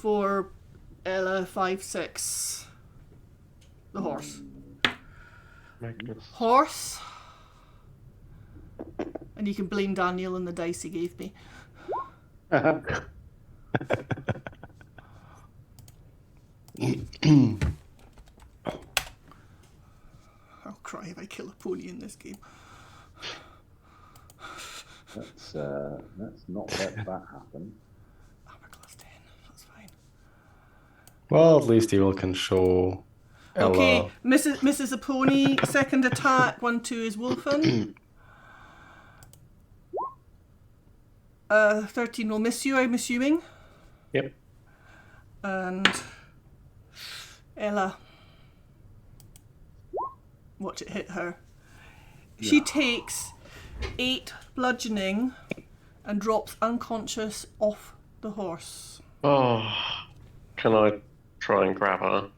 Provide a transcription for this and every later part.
for Ella 5-6. The horse. Magnus. Horse. And you can blame Daniel and the dice he gave me. I'll cry if I kill a pony in this game. Let's not let that happen. Armor class 10. That's fine. Well, at least Evil can show Ella. Okay, Mrs. a pony. Second attack. 1-2 is Wolfen. 13 will miss you, I'm assuming. Yep. And Ella. Watch it hit her. She Yeah. takes 8 bludgeoning and drops unconscious off the horse. Oh, can I try and grab her?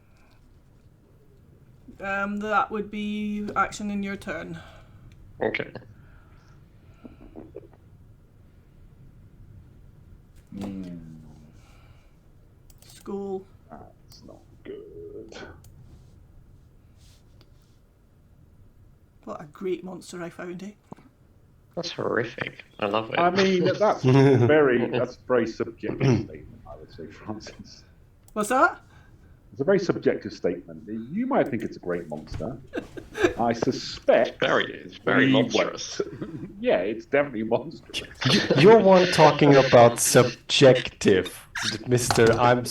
That would be action in your turn. Okay. School. That's not good. What a great monster I found, eh? That's horrific. I love it. I mean, that's very subjective statement, I would say, Francis. What's that? It's a very subjective statement. You might think it's a great monster. I suspect... It's very we monstrous. won't. Yeah, it's definitely monstrous. You're one talking about subjective, Mister. I am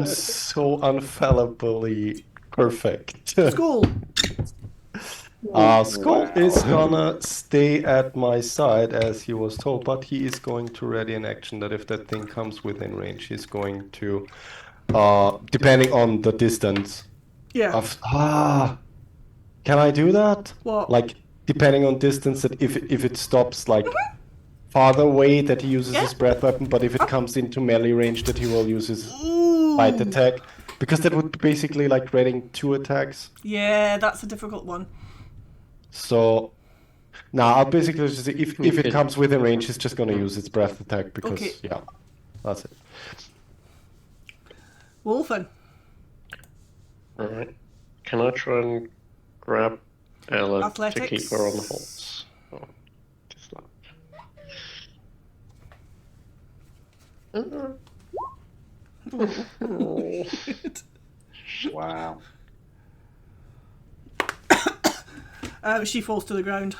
so infallibly perfect. School. Skull is gonna stay at my side as he was told, but he is going to ready an action that if that thing comes within range, he's going to, depending on the distance. Yeah. Can I do that? What? Like, depending on distance, that if it stops like farther away, that he uses his breath weapon, but if it comes into melee range, that he will use his bite attack, because that would be basically like reading 2 attacks. Yeah, that's a difficult one. So, now I'll basically just say if it comes within range, it's just gonna use its breath attack because that's it. Wolfen. Alright. Can I try and grab Ella Athletics. to keep her on the horse? Oh, just like... Wow. She falls to the ground.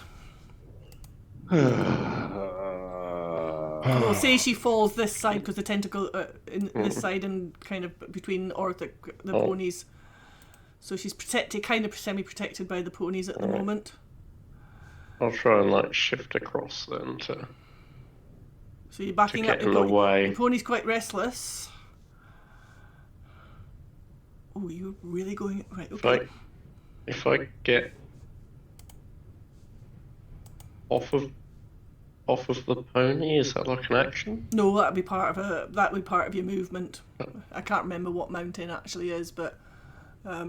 We'll say she falls this side because the tentacle in this side and kind of between the ponies. So she's protected, kind of semi-protected by the ponies at the moment. I'll try and like shift across then to. So you're backing up. Get in the way. The pony's quite restless. Oh, you're really going right. Okay. If I get off of the pony, is that like an action? No, that'd be part of your movement. I can't remember what mountain actually is, but I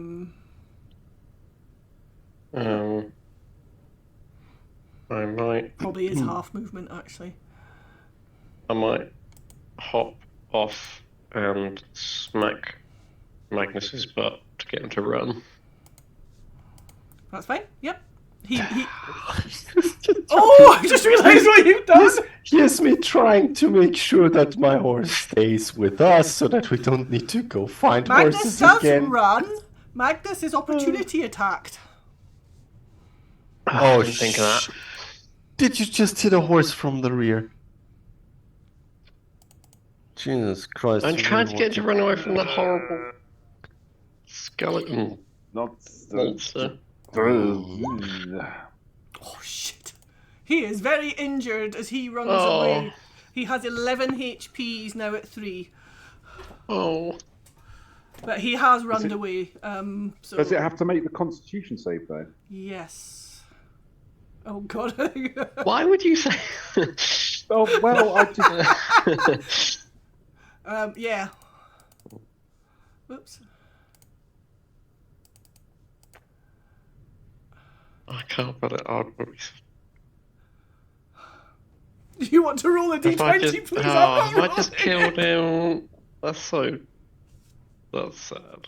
might probably is half movement actually. I might hop off and smack Magnus's butt to get him to run. That's fine. Yep. He... Oh, I just realised what you've done! Here's me trying to make sure that my horse stays with us so that we don't need to go find Magnus horses does again. run. Magnus is opportunity attacked. Oh, I didn't think of that. Did you just hit a horse from the rear? Jesus Christ. I'm trying to get to run away from that horrible skeleton Not monster. Oh shit. He is very injured as he runs Oh. away. He has 11 HP, he's now at 3. Oh. But he has run away. So Does it have to make the Constitution save though? Yes. Oh god. Why would you say? Oh well, I just yeah. Whoops. I can't put it on. Do you want to roll a If I d20, just, please? if I just killed him. That's so. That's sad.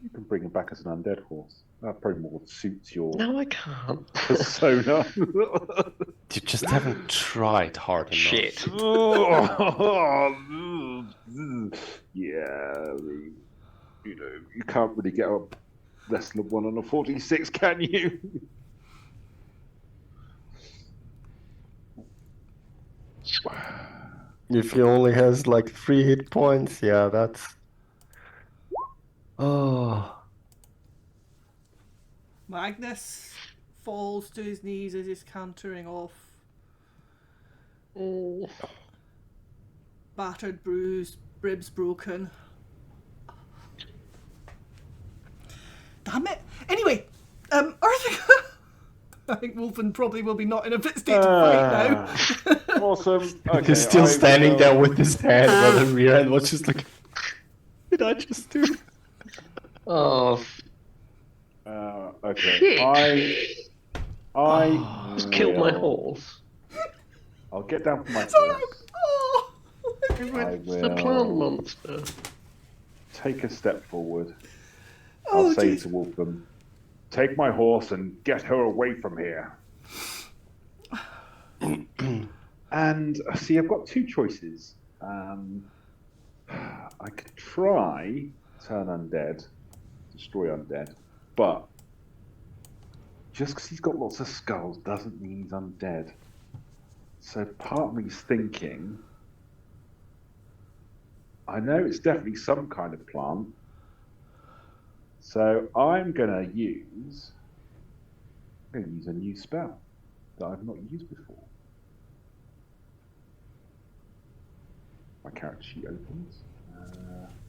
You can bring him back as an undead horse. That probably more suits your No, I can't. persona. You just haven't tried hard enough. Shit. Yeah, you know, you can't really get a less than 1 on a 46, can you? If he only has like 3 hit points, yeah, that's. Oh. Magnus falls to his knees as he's cantering off. Oh. Battered, bruised, ribs broken. Damn it! Anyway, Arthur. I think Wolfen probably will be not in a fit state to fight now. Awesome. Okay, He's still standing there with his hand while the rear end was just like, what did I just do? Oh. Okay. Shit. I Just killed my will- horse. I'll get down from my Sorry. horse. Oh. I It's a plant will monster. take a step forward. Oh, I'll say geez. to Wolfram, take my horse and get her away from here. And see, I've got 2 choices. I could try turn undead, destroy undead, but just because he's got lots of skulls doesn't mean he's undead. So part of me's thinking, I know it's definitely some kind of plant, so I'm going to use a new spell that I've not used before. My character sheet opens.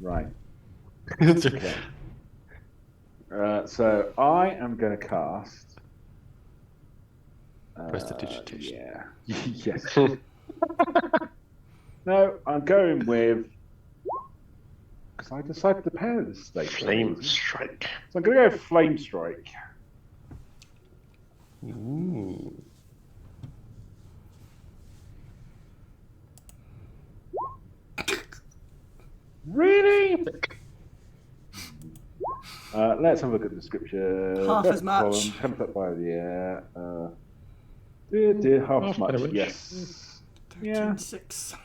Right. Okay. So I am going to cast. Prestidigitation. Yeah. Yes. No, I'm going with. Because I decided to pair this state. Flame strike. So I'm going to go Flame Strike. Ooh. Really? Let's have a look at the description. Half as much. Column, 10 foot by the air. Dear, half as much. damage. Yes. Yeah. 13.6.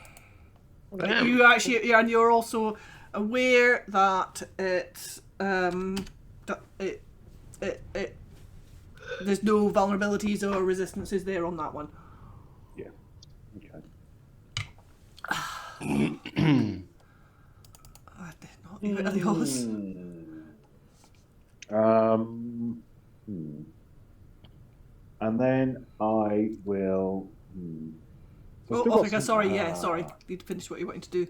Damn. You actually, yeah, and you're also aware that there's no vulnerabilities or resistances there on that one. Yeah. Okay. I did not leave it at the horse. And then I will. So I've still got Okay, some- sorry, sorry. Need to finish what you're wanting to do.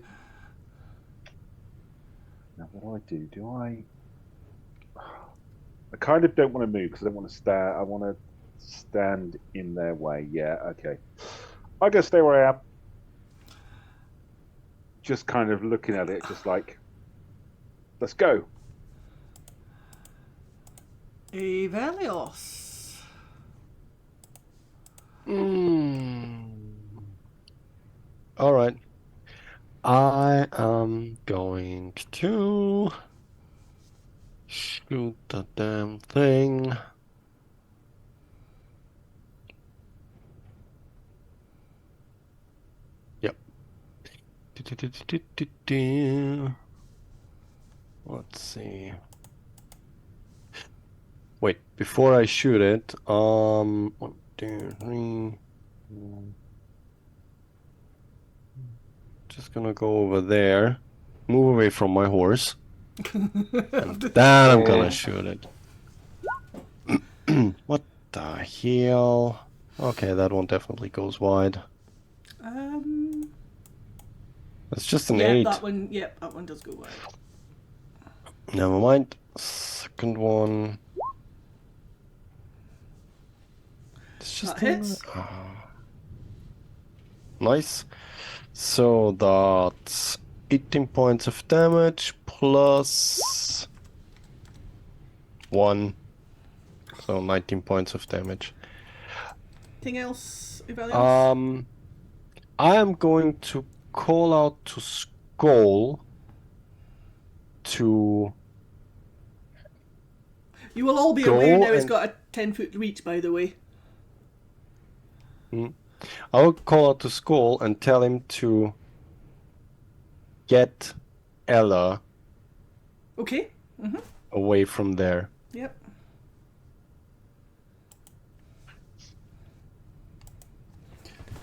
Now, what do? Do I? I kind of don't want to move because I don't want to stand. I want to stand in their way. Yeah. Okay. I guess stay where I am. Just kind of looking at it, just like, let's go. Evelios. All right. I am going to shoot the damn thing. Yep. Let's see. Wait, before I shoot it, 1, 2, 3. Just gonna go over there, move away from my horse, and then I'm gonna shoot it. What the hell? Okay, that one definitely goes wide. That's just an Yeah, 8. that one. Yep, that one does go wide. Never mind. Second one. It's just That hits. Nice. So that's 18 points of damage plus 1. So 19 points of damage. Anything else, Evelios? I am going to call out to Skull to... You will all be Go aware now it's and- got a 10-foot reach, by the way. I'll call out to Skull and tell him to get Ella Okay. away from there. Yep.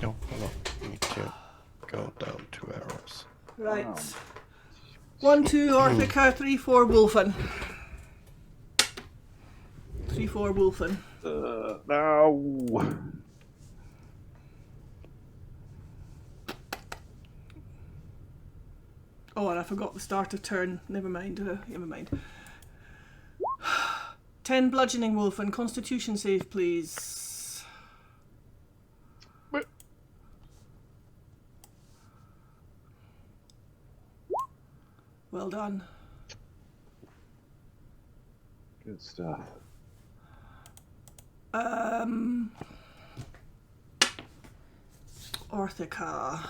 No, hold on. I need to go down 2 arrows. Right. 1, 2, Orthica, 3, 4, Wolfen. 3, 4, Wolfen. No. Oh, and I forgot the start of turn. Never mind. Never mind. 10 bludgeoning, Wolfen. Constitution save, please. Well done. Good stuff. Orthica.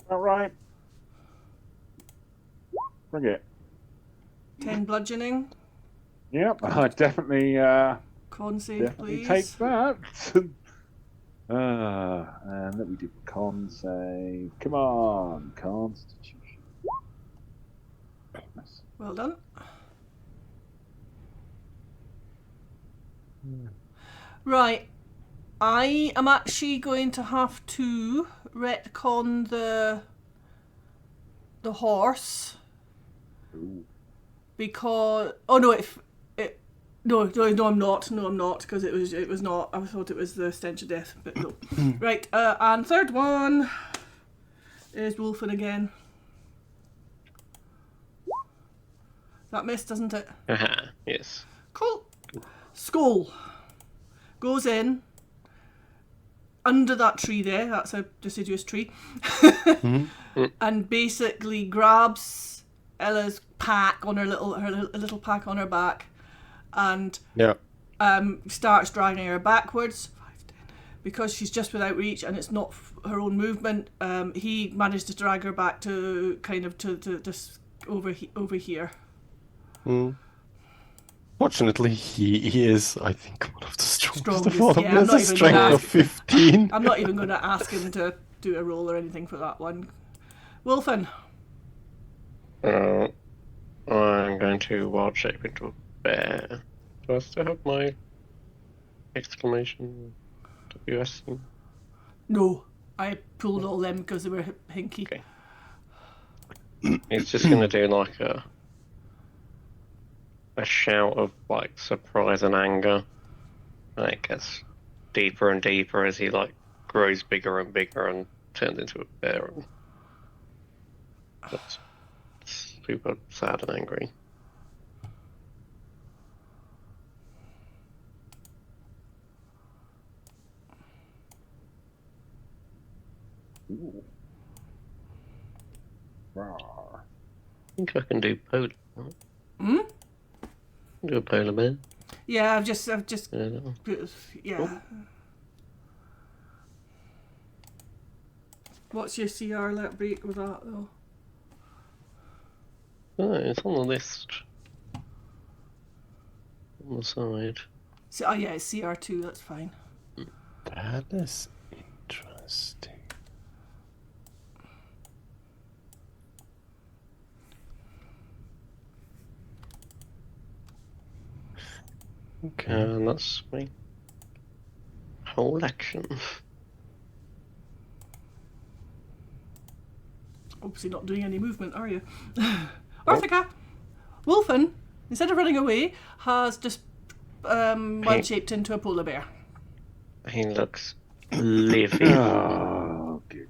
All right. Bring it. 10 bludgeoning. Yep, I definitely, Con save, definitely please. take that. And let me do the con save. Come on, Constitution. Nice. Well done. Right. I am actually going to have to retcon the horse Ooh. because no I'm not because it was not. I thought it was the stench of death, but no. Right, and third one is Wolfen again. That missed, doesn't it? Yes. Cool. Skull goes in under that tree there. That's a deciduous tree, and basically grabs Ella's pack on her little pack on her back, and starts dragging her backwards. 5, 10. Because she's just without reach and it's not her own movement. He managed to drag her back to kind of to over here. Fortunately, he is, I think, one of the strongest of Strongest, all of them. yeah, I'm He has not a even strength gonna of 15. I'm not even going to ask him to do a roll or anything for that one. Wolfen. I'm going to wild shape into a bear. Do I still have my exclamation WS thing? No, I pulled all them because they were hinky. Okay. He's just going to do like a shout of like surprise and anger. And it gets deeper and deeper as he like grows bigger and bigger and turns into a bear. And that's super sad and angry. Ooh. Rawr. I think I can do polar. Do a polar bear. Yeah, I've just Yeah. What's your CR let break with that though? Oh, it's on the list. On the side. Oh yeah, it's CR2. That's fine. That is interesting. Okay. And that's my whole action. Obviously not doing any movement, are you? Orthica! Wolfen, instead of running away, has just wild shaped into a polar bear. He looks livid. Oh, good.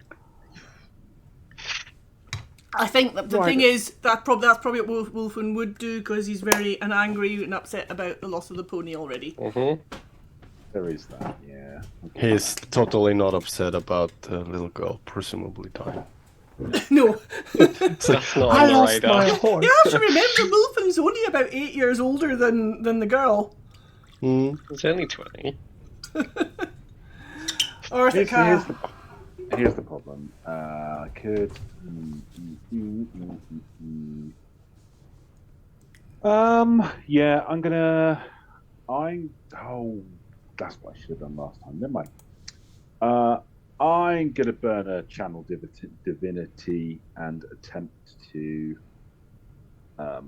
I think that the thing is that's probably what Wolfen would do because he's very angry and upset about the loss of the pony already. There is that, yeah. He's totally not upset about the little girl presumably dying. No. It's like, That's not I on the lost radar. my horse. You have to remember Wolfen's only about 8 years older than the girl. It's only 20. Here's Orthica. the... here's the problem. I could. Yeah, I'm gonna. Oh, that's what I should have done last time. Never mind. I'm gonna burn a channel divinity and attempt to. I'll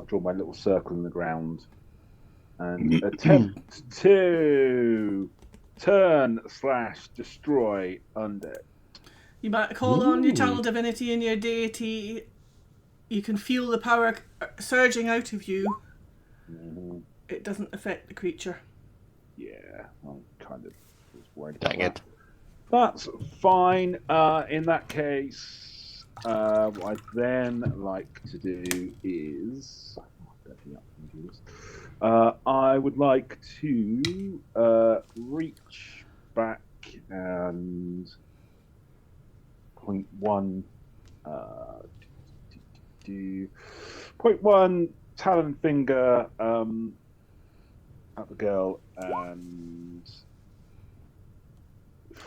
draw my little circle in the ground and attempt to turn/destroy undead. You might call on your channel divinity and your deity. You can feel the power surging out of you. Mm-hmm. It doesn't affect the creature. Yeah, I'm kind of worried about Dang it. That's fine. In that case, what I'd then like to do is... I would like to reach back and point one talon finger at the girl and...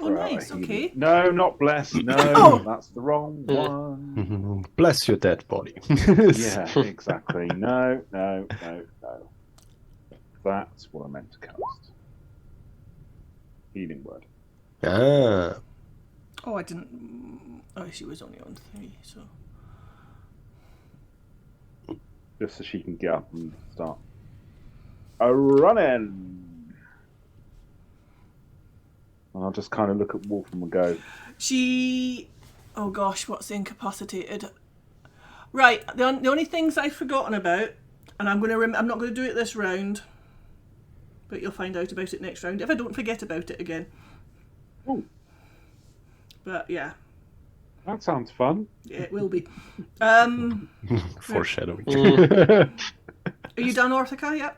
Oh, nice. Okay. No, not bless. No, that's the wrong one. Bless your dead body. Yeah, exactly. No. That's what I meant to cast. Healing word. Ah. Oh, I didn't. Oh, she was only on 3, so. Just so she can get up and start running. And I'll just kind of look at Wolfram and go. She. Oh gosh, what's incapacitated? Right, the only things I've forgotten about, and I'm not going to do it this round, but you'll find out about it next round if I don't forget about it again. Oh. But yeah. That sounds fun. Yeah, it will be. Foreshadowing. Are you done, Orthica, yet?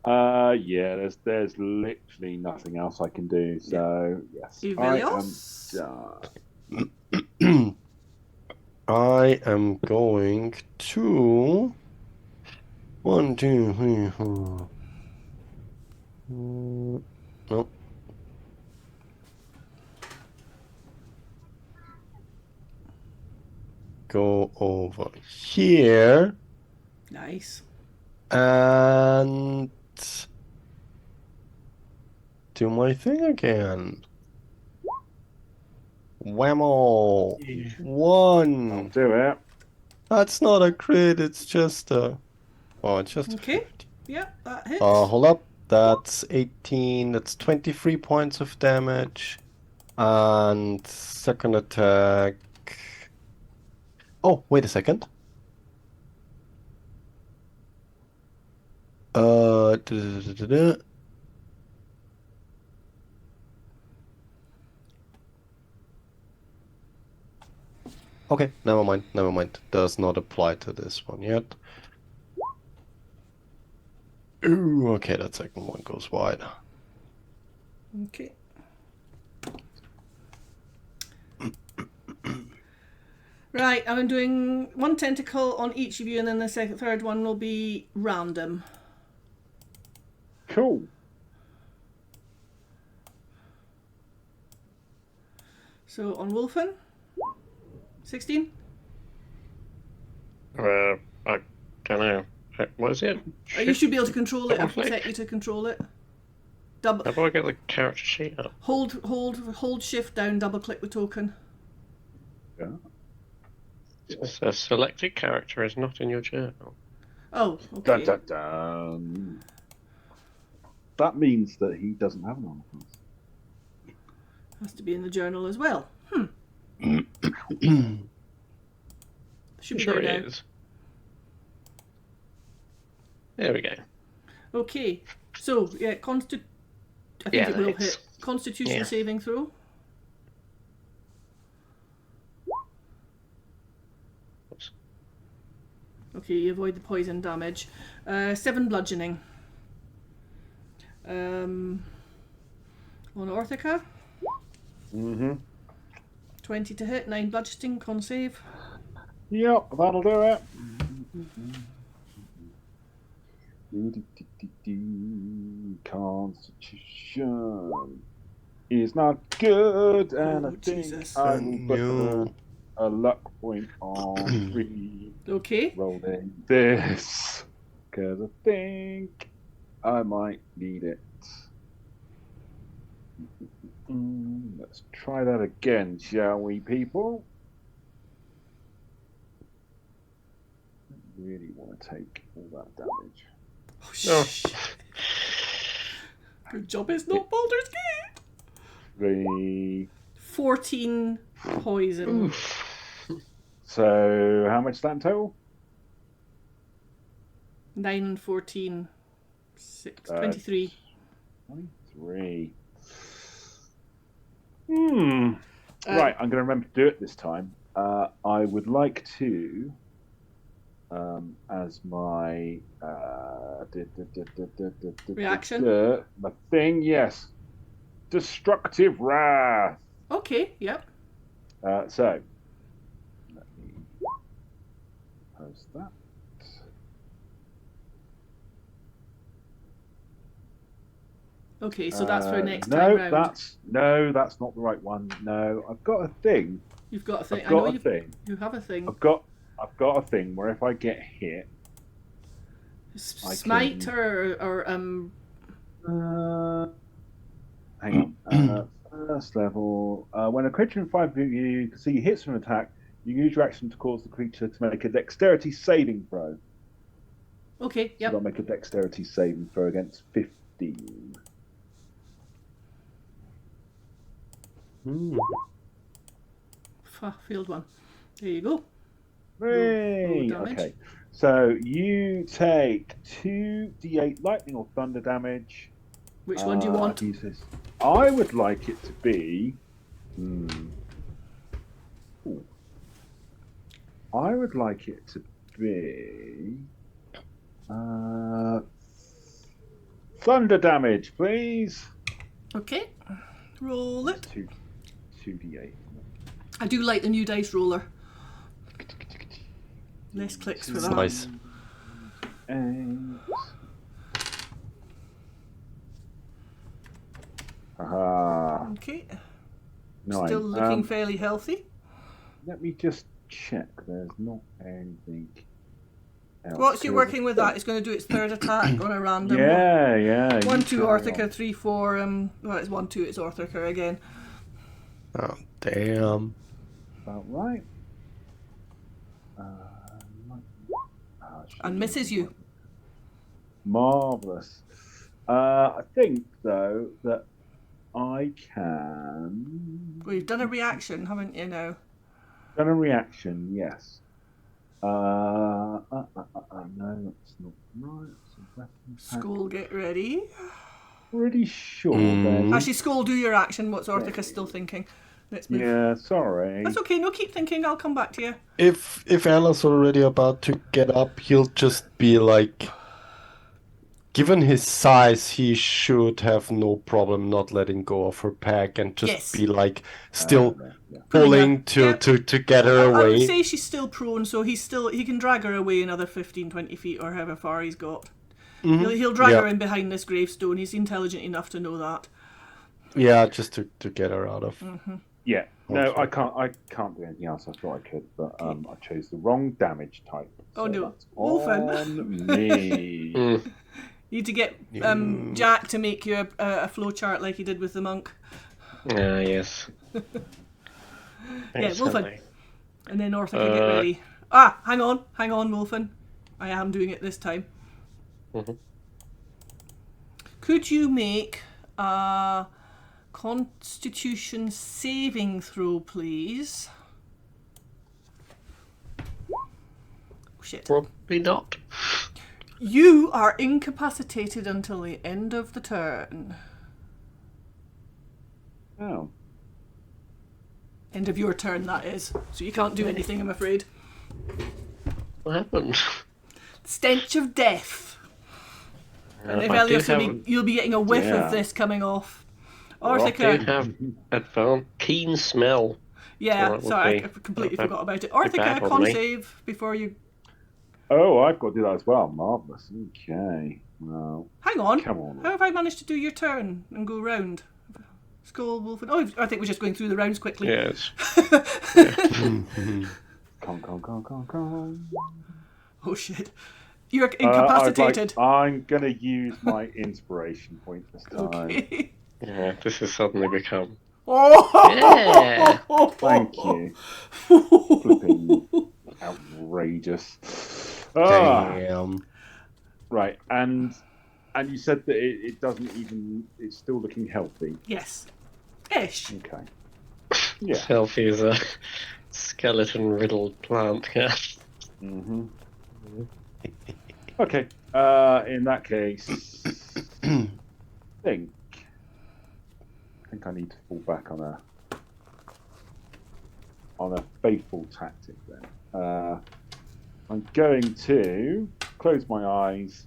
Yeah, there's literally nothing else I can do, so yes. Evelios? I am done. I am going to 1, 2, 3, 4. Nope. Go over here. Nice. And do my thing again. Whammo! 1. I'll do it. That's not a crit, it's just a... Oh, it's just Okay. 50. Yeah, that hits. Hold up. That's 18. That's 23 points of damage. And second attack... Oh, wait a second. Okay, never mind. Does not apply to this one yet. Ooh, okay, that second one goes wide. Okay. Right, I'm doing 1 tentacle on each of you, and then the third one will be random. Cool. So on Wolfen, 16. I don't know. What is it? You should be able to control it. I Double can set click. you to control it. How do I get the character sheet up? Hold shift down, double click the token. Yeah. It says selected character is not in your journal. Oh, okay. Dun, dun, dun. That means that he doesn't have an armor class. Has to be in the journal as well. Should be Sure there it now. is. There we go. Okay, so yeah, I think Yeah, it will it's- hit. Constitution yeah. saving throw. Oops. Okay, you avoid the poison damage. 7 bludgeoning. On Orthica. 20 to hit, 9 bludgeoning, con save. Yep, that'll do it. Constitution is not good, and Oh, I think Jesus. I will No. put a luck point on 3 Okay. rolling this, because I think I might need it. Let's try that again, shall we, people? I really want to take all that damage. Oh, No. Good job it's not Baldur's Gate. 3. 14 poison. So, how much is that in total? 9 and 14. 23. 23. Right, I'm going to remember to do it this time. I would like to, as my Reaction? my thing, yes, destructive wrath. Okay, yep. So, let me post that. Okay, so that's for next time round. That's not the right one. No, I've got a thing. You've got a thing. I've got a thing. You have a thing. I've got a thing where if I get hit, Smite or hang on. First level. When a creature in 5 feet you can see hits from an attack, you use your action to cause the creature to make a dexterity saving throw. Okay, yep. So I'll make a dexterity saving throw against 15. Failed one. There you go. Hooray! Roll damage. Okay. So you take 2d8 lightning or thunder damage. Which one do you want? I would like it to be. I would like it to be. Thunder damage, please. Okay. Roll it. 2d8. I do like the new dice roller. Less clicks for It's that. nice. 8. Aha. Okay. 9. Still looking fairly healthy. Let me just check. There's not anything else. What's you working with that? It's going to do its third attack on a random one. Yeah. 1, you 2, carry Orthica, on. 3, 4. Well, it's 1, 2. It's Orthica again. Oh, damn. About right. And misses you. Marvellous. I think, though, that I can... Well, you've done a reaction, haven't you, now? Done a reaction, yes. No, that's not right. It's a weapon attack. Skull, get ready. Pretty sure there's... Actually, Skull, do your action. What's Orthica still thinking? Let's move. Yeah, sorry. That's okay. No, keep thinking. I'll come back to you. If Ella's already about to get up, he'll just be like, given his size, he should have no problem not letting go of her pack and just Yes. be like still Yeah. pulling Yeah. to get her I would away. say she's still prone, so he can drag her away another 15, 20 feet or however far he's got. He'll drag Yeah. her in behind this gravestone. He's intelligent enough to know that. Yeah, just to get her out of. Yeah. No, Okay. I can't do anything else. I thought I could, but I chose the wrong damage type. Oh, so no. that's Wolfen. on me. Need to get Jack to make you a flowchart like he did with the monk. Yes. Yeah, Thanks, Wolfen. Henry. And then Orthica, get ready. Ah, hang on, Wolfen. I am doing it this time. Mhm. Could you make a Constitution saving throw, please? Oh, shit. Probably not. You are incapacitated until the end of the turn. Oh. End of your turn, that is. So you can't do anything, I'm afraid. What happened? Stench of death. And if I do Elias, have, you'll be getting a whiff Yeah. of this coming off. I do Orthica. have advanced keen smell. Yeah, So that would sorry, be I completely not forgot about it. bad Orthica, on con me. save before you... Oh, I've got to do that as well. Marvellous. Okay. Well, Hang on. come on. How have I managed to do your turn and go round? Skull, Wolfen. Oh, I think we're just going through the rounds quickly. Yes. Come. Oh shit. You're incapacitated. I'm going to use my inspiration point this time. Okay. Yeah, this has suddenly become. Oh! Yeah. Thank you. Flipping outrageous. Damn. Right, and you said that it doesn't even. It's still looking healthy. Yes. Ish. Okay. Yeah. Healthy as a skeleton-riddled plant. Yeah. Mm-hmm. Okay. In that case, I think I need to fall back on a faithful tactic then. I'm going to close my eyes,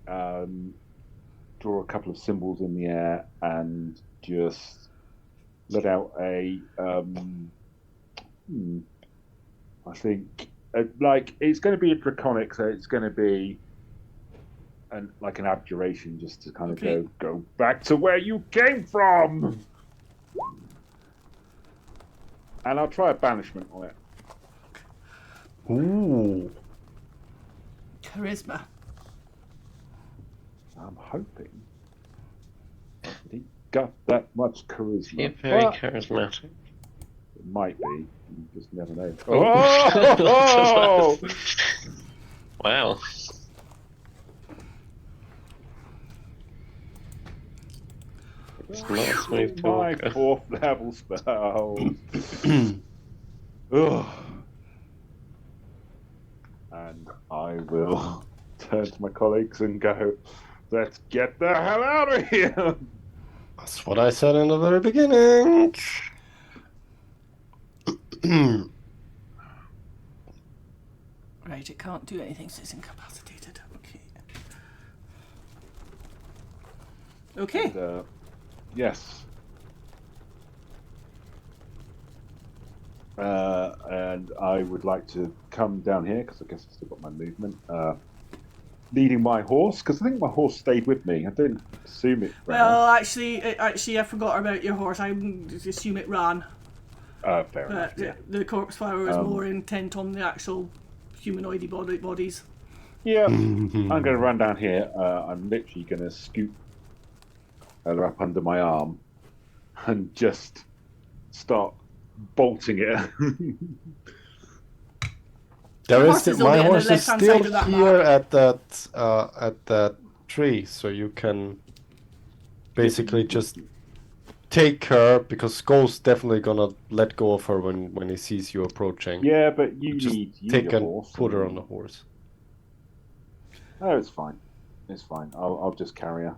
draw a couple of symbols in the air, and just let out a. I think like it's going to be a draconic, so it's going to be an abjuration, just to kind of go back to where you came from. And I'll try a banishment on it. Ooh. Charisma. I'm hoping he got that much charisma. You're very but charismatic. it might be. You just never know. Oh! Wow. It's not a smooth My talker. 4th level spell. Ugh. And I will turn to my colleagues and go, let's get the hell out of here. That's what I said in the very beginning. Right, it can't do anything, so it's incapacitated. Okay. And, yes. And I would like to come down here, because I guess I've still got my movement, leading my horse, because I think my horse stayed with me. I didn't assume it ran. Well, actually, I forgot about your horse. I assume it ran. Fair enough, But yeah. the corpse flower was more intent on the actual humanoid bodies. Yeah, I'm going to run down here. I'm literally going to scoop her up under my arm and just start bolting it. There The is horse is my only on the horse is left-hand still side of that here map. at that tree, so you can basically just take her, because Skull's definitely gonna let go of her when he sees you approaching. Yeah, but you Just need take a and horse. put her on the horse. Oh, it's fine. It's fine. I'll just carry her.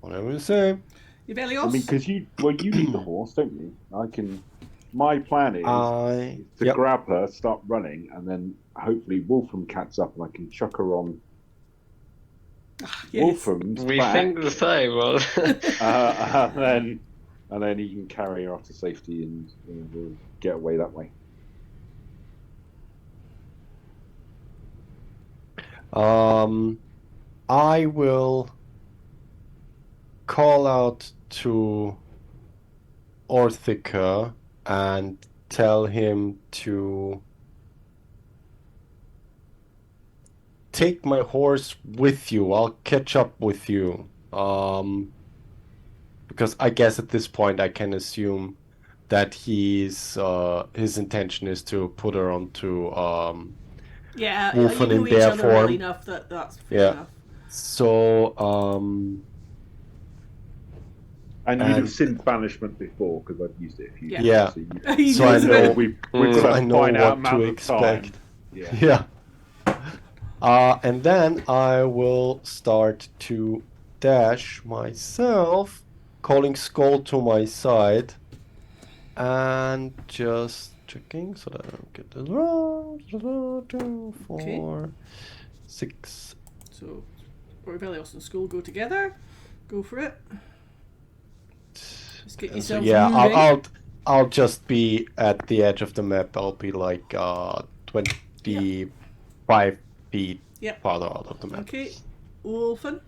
Whatever you say. Yubelios? I mean, because you need the horse, don't you? My plan is to grab her, start running, and then hopefully Wolfram catches up and I can chuck her on Wolfram's We back. think the same. Well. and then he can carry her off to safety and we'll get away that way. I will call out to Orthica and tell him to take my horse with you. I'll catch up with you. Because I guess at this point I can assume that his intention is to put her onto yeah, Wolfen you in know each bear other well form. enough that's fair enough. So And you'd have seen banishment before because I've used it a few times. Yeah. So So I know we've got so I a know finite what amount to of time. expect. Yeah. And then I will start to dash myself, calling Skull to my side, and just checking so that I don't get this wrong. 2, 4, 6. So, Yubelios and Skull go together. Go for it. Just get yourself moving. I'll just be at the edge of the map. I'll be like 25 feet farther out of the map. Okay. Wolfen?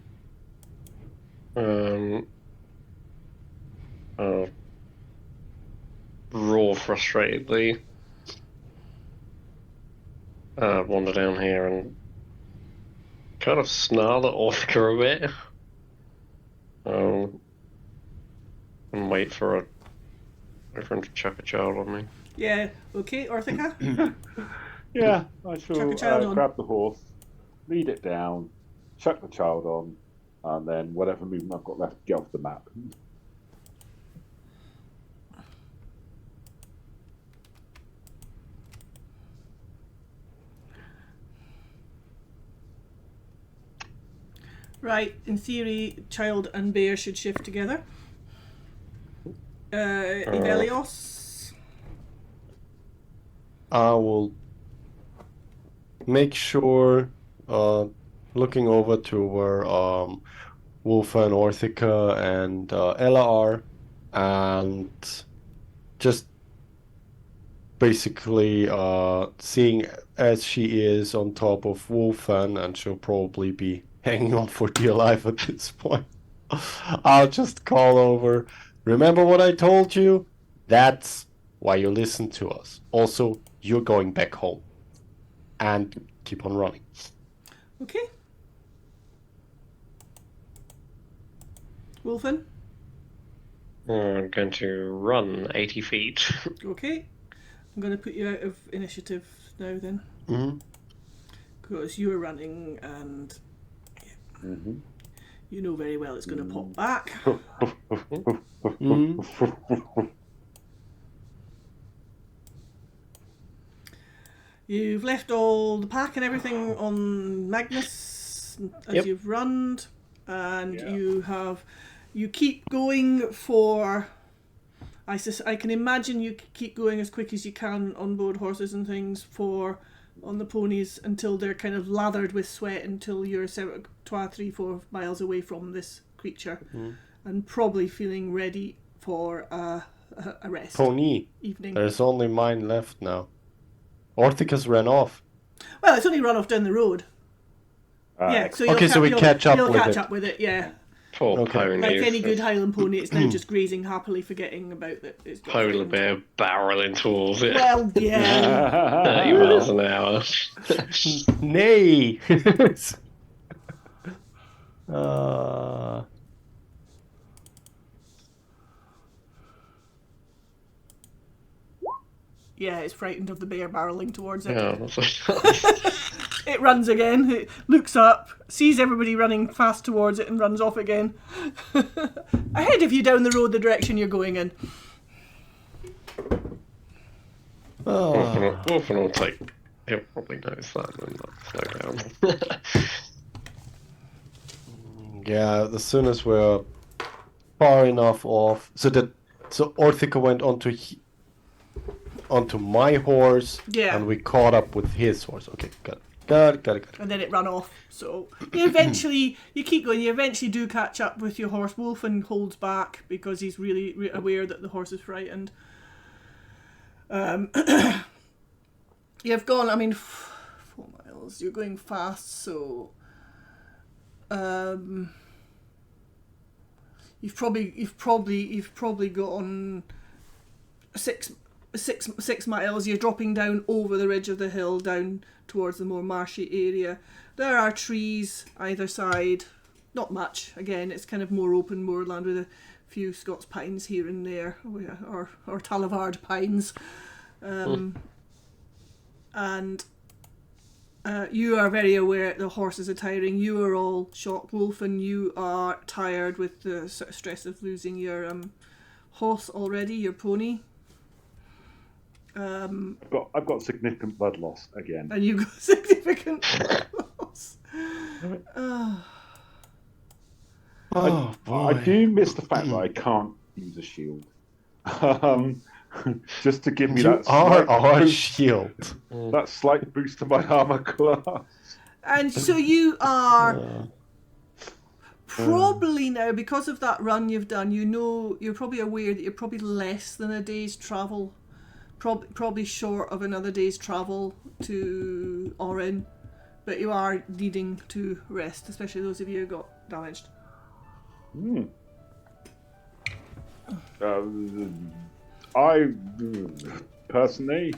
roar frustratedly. Wander down here and kind of snarl at Orca a bit. And wait for everyone to chuck a child on me. Yeah, okay, Orthica? Yeah, I shall Chuck a child on. grab the horse, lead it down, chuck the child on, and then whatever movement I've got left, get off the map. Right, in theory, child and bear should shift together. Evelios? I will make sure, looking over to where Wolfa and Orthica and Ella are, and just basically seeing as she is on top of Wolfan, and she'll probably be hanging on for dear life at this point. I'll just call over. Remember what I told you? That's why you listen to us. Also, you're going back home. And keep on running. Okay. Wolfen? I'm going to run 80 feet. Okay. I'm going to put you out of initiative now then. Mm-hmm. Because you were running and Mm-hmm. you know very well it's going to pop back. Mm-hmm. You've left all the pack and everything on Magnus as you've run, and you keep going for. I can imagine you keep going as quick as you can on board horses and things on the ponies until they're kind of lathered with sweat until you're 3-4 miles away from this creature, and probably feeling ready for a rest. Pony. Evening. There's only mine left now. Orthica's ran off. Well, it's only run off down the road. Yeah, so we catch up with it. Up with it, yeah. Poor pony. Like any good Highland pony, it's now just grazing happily, forgetting about that. It's got Polar frightened. bear barreling towards it. Well, yeah. 30 miles an hour. Nay! Yeah, it's frightened of the bear barreling towards it. Yeah, It runs again, it looks up, sees everybody running fast towards it and runs off again. Ahead of you down the road the direction you're going in. Wolfen will take. He'll probably notice that and not slow down. Yeah, as soon as we're far enough off, so Orthica went onto my horse, and we caught up with his horse. Okay, got it. And then it ran off. So you keep going. You eventually do catch up with your horse. Wolfen holds back because he's really aware that the horse is frightened. You've gone. 4 miles. You're going fast, so you've probably gone 6 miles. You're dropping down over the ridge of the hill down towards the more marshy area. There are trees either side, not much. Again, it's kind of more open moorland with a few Scots pines here and there, or Talamh-àrd pines. And you are very aware the horses are tiring. You are all shocked, Wolf, and you are tired with the sort of stress of losing your horse already, your pony. I've got significant blood loss again. And you've got significant blood loss. Oh boy. I do miss the fact that I can't use a shield. Just to give me our shield. That slight boost to my armor class. And so you are probably now, because of that run you've done, you're probably aware that you're probably less than a day's travel. Probably short of another day's travel to Orin, but you are needing to rest, especially those of you who got damaged. I personally,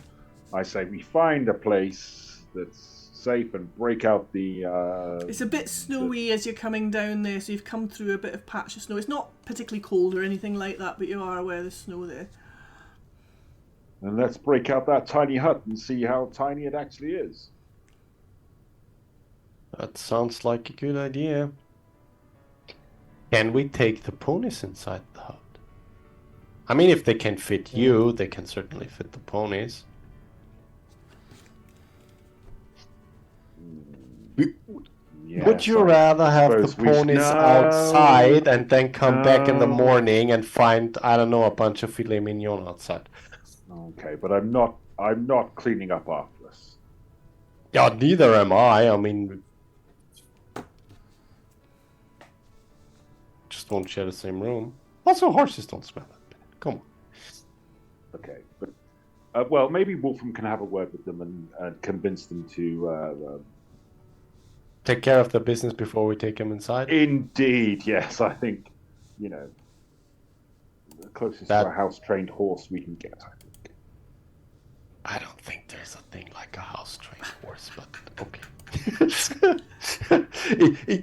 I say we find a place that's safe and break out the. It's a bit snowy as you're coming down there, so you've come through a bit of patch of snow. It's not particularly cold or anything like that, but you are aware there's snow there. And let's break out that tiny hut and see how tiny it actually is. That sounds like a good idea. Can we take the ponies inside the hut? I mean, if they can fit you, they can certainly fit the ponies. Yes, Would you rather have the suppose we should- ponies No. outside and then come back in the No. morning and find, I don't know, a bunch of filet mignon outside? Okay, but I'm not cleaning up after us. Yeah, neither am I. I mean, just don't share the same room. Also, horses don't smell that bad. Come on. Okay, but well, maybe Wolfram can have a word with them and convince them to. Take care of the business before we take them inside. Indeed, yes. I think, the closest to a house-trained horse we can get. I think. I don't think there's a thing like a house-trained horse, but okay.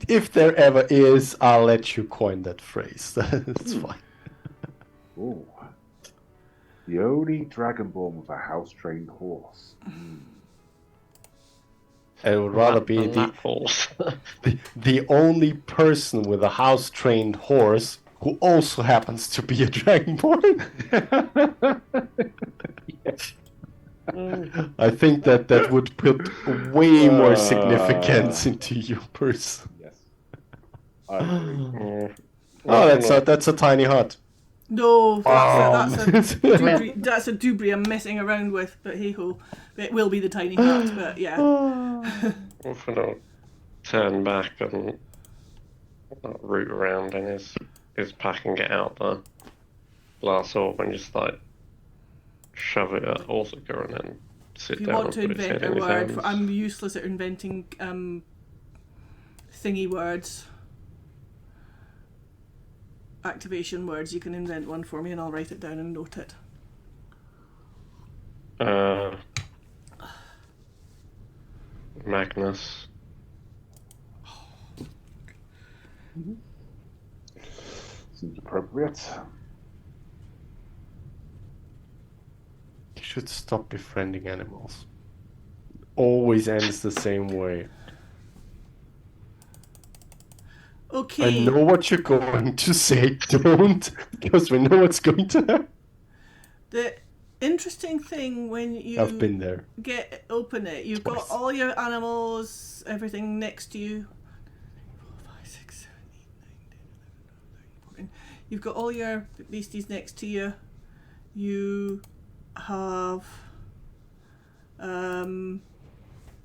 If there ever is, I'll let you coin that phrase. That's fine. Oh, the only dragonborn with a house-trained horse. It would rather be the only person with a house-trained horse who also happens to be a dragonborn. Yes. I think that would put way more significance into your person. Yes. I agree. That's a tiny hut. No, that's a debris I'm messing around with, but hey ho. It will be the tiny hut, but yeah. Wolfram will turn back and root around in his pack and get out the glass orb and just shove it at Orthica and then sit If you down want and to put his invent head a in his word, hands. I'm useless at inventing thingy words. Activation words. You can invent one for me and I'll write it down and note it. Magnus. Seems appropriate. You should stop befriending animals. Always ends the same way. Okay. I know what you're going to say. Don't, because we know what's going to happen. The interesting thing when you I've been there. open it, you've got all your animals, everything next to you. 4, 5, 6, 7, 8, 9, 10, 11, 12, 13, 14. You've got all your beasties next to you. You have the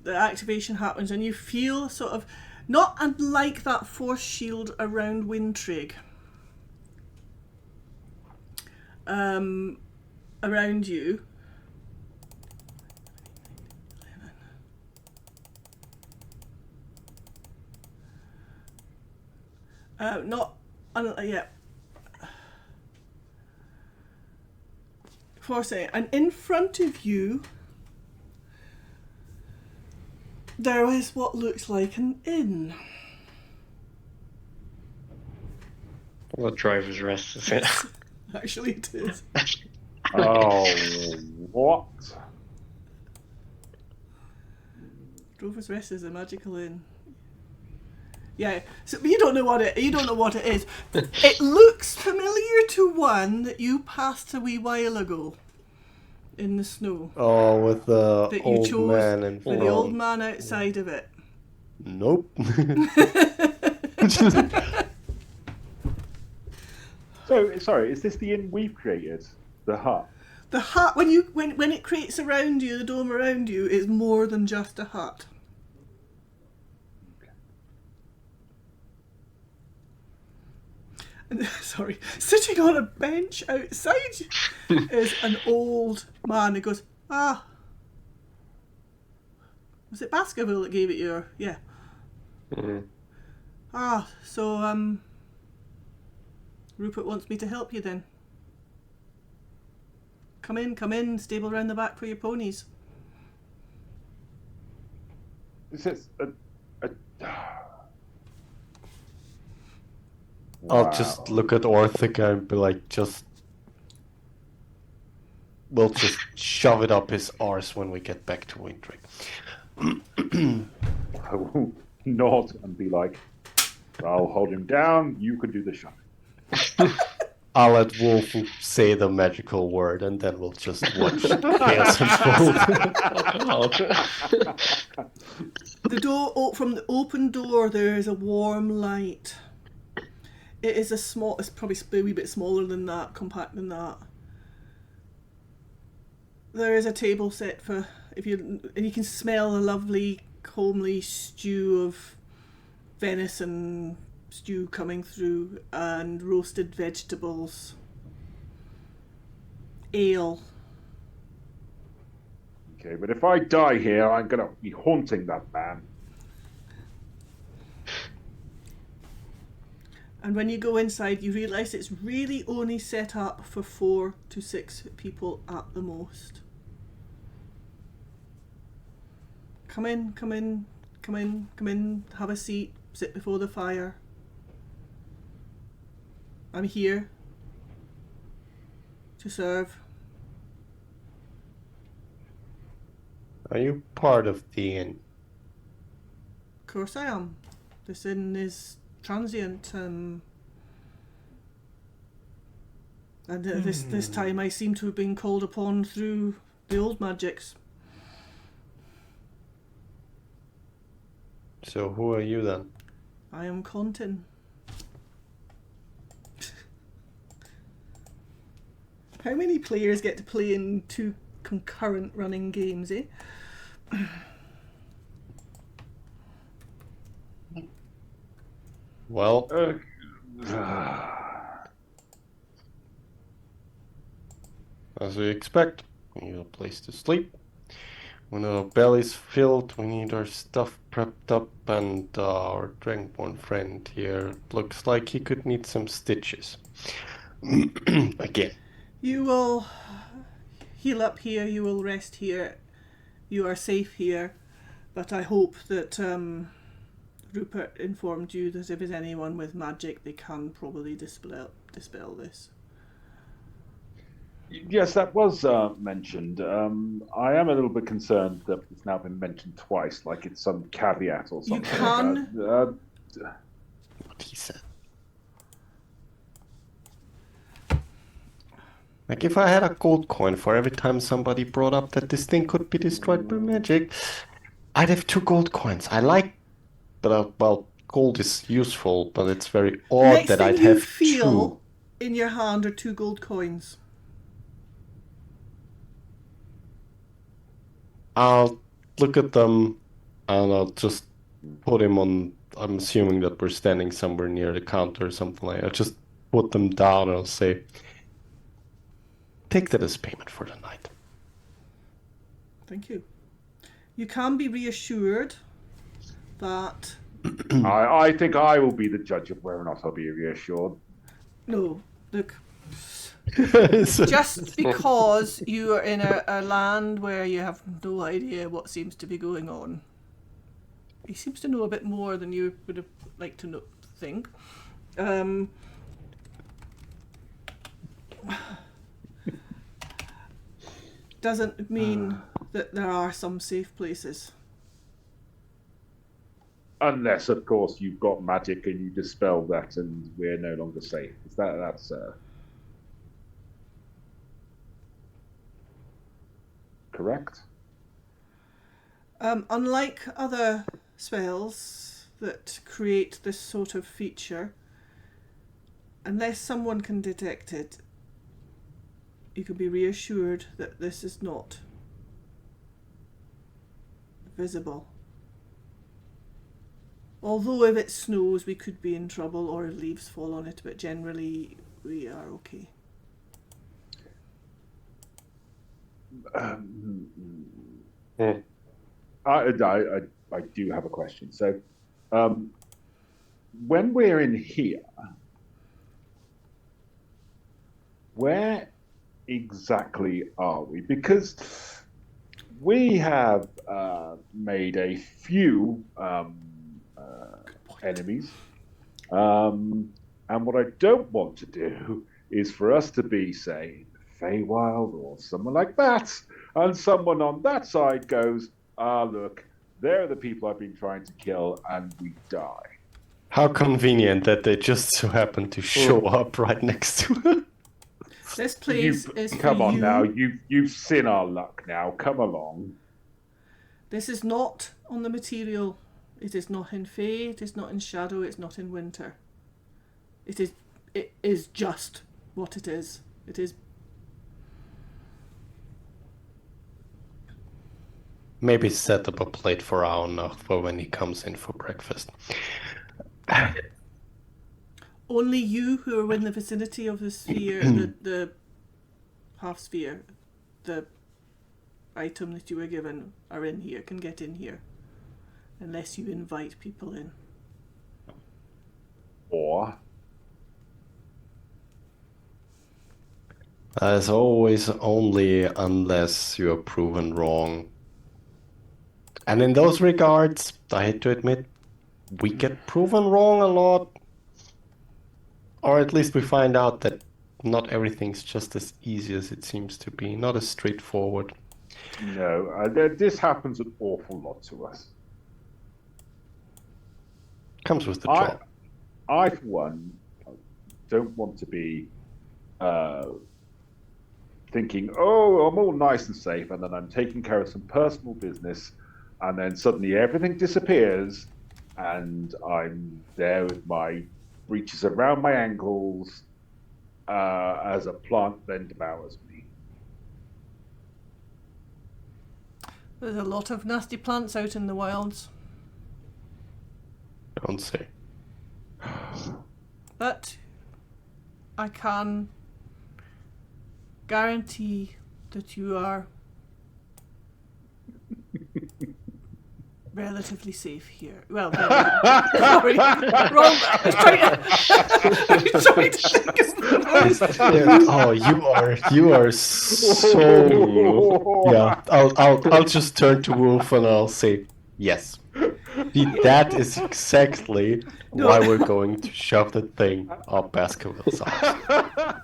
activation happens and you feel sort of not unlike that force shield around Wintrig. Around you. Yeah. Forcing, and in front of you, there is what looks like an inn. Well, the driver's rest, is it? Actually, it is. Oh, what? Drover's Rest is a magical inn. Yeah, so you don't know what it is. It looks familiar to one that you passed a wee while ago in the snow. Oh, with the That you old chose man in for the old man outside of it. Nope. So, sorry, is this the inn we've created? The hut? The hut, when it creates around you, the dome around you, is more than just a hut. And, sorry, sitting on a bench outside is an old man who goes, was it Baskerville that gave it you? Yeah. Mm-hmm. So Rupert wants me to help you then. Come in. Stable round the back for your ponies. This is I'll just look at Orthica and be like, we'll just shove it up his arse when we get back to Wintering. I will nod and be like, I'll hold him down, you can do the shoving. I'll let Wolf say the magical word, and then we'll just watch chaos unfold. The door, from the open door, there is a warm light. It is it's probably a wee bit smaller than that, compact than that. There is a table set and you can smell a lovely, homely stew of venison stew coming through, and roasted vegetables. Ale. Okay, but if I die here, I'm gonna be haunting that man. And when you go inside, you realise it's really only set up for 4 to 6 people at the most. Come in, have a seat, sit before the fire. I'm here to serve. Are you part of the inn? Of course I am. This inn is transient, and this time I seem to have been called upon through the old magics. So who are you then? I am Contin. How many players get to play in 2 concurrent running games, eh? Well, as we expect, we need a place to sleep. When our belly's filled, we need our stuff prepped up, and our Dragonborn friend here looks like he could need some stitches. Again. You will heal up here, you will rest here, you are safe here, but I hope that Rupert informed you that if there's anyone with magic, they can probably dispel this. Yes, that was mentioned. I am a little bit concerned that it's now been mentioned twice, like it's some caveat or something. You can... What he said. Like, if I had a gold coin for every time somebody brought up that this thing could be destroyed by magic, I'd have 2 gold coins. I like... But, well, gold is useful, but it's very odd that I'd have 2. Next thing you feel in your hand are 2 gold coins. I'll look at them, and I'll just put him on... I'm assuming that we're standing somewhere near the counter or something like that. I'll just put them down, and I'll say... Take that as payment for the night. Thank you. You can be reassured that... I think I will be the judge of whether or not I'll be reassured. No, look. Just because you are in a land where you have no idea what seems to be going on. He seems to know a bit more than you would have liked to think. Doesn't mean that there are some safe places. Unless, of course, you've got magic and you dispel that and we're no longer safe. Is that's correct? Unlike other spells that create this sort of feature, unless someone can detect it, you can be reassured that this is not visible. Although if it snows, we could be in trouble, or if leaves fall on it, but generally we are okay. I do have a question. So, when we're in here, where exactly are we? Because we have made a few enemies. And what I don't want to do is for us to be, say, Feywild or someone like that, and someone on that side goes, look, they're the people I've been trying to kill, and we die. How convenient that they just so happen to show up right next to her. This place is for Come on you. now, you've seen our luck now. Come along. This is not on the material. It is not in Fey, it is not in Shadow, it's not in Winter. It is just what it is. It is. Maybe set up a plate for Aonach for when he comes in for breakfast. Only you who are in the vicinity of the sphere, the half sphere, the item that you were given are in here, can get in here. Unless you invite people in. Or As always, only unless you are proven wrong. And in those regards, I hate to admit, we get proven wrong a lot. Or at least we find out that not everything's just as easy as it seems to be, not as straightforward. no, this happens an awful lot to us. Comes with the job. I, for one, don't want to be thinking, oh, I'm all nice and safe, and then I'm taking care of some personal business, and then suddenly everything disappears, and I'm there with my breeches around my ankles as a plant then devours me. There's a lot of nasty plants out in the wilds. Don't say. But I can guarantee that you are relatively safe here. Well, sorry, wrong. I was trying to think of the Oh, you are so. Yeah, I'll just turn to Wolf and I'll say yes. That is exactly why we're going to shove the thing up Baskerville's ass.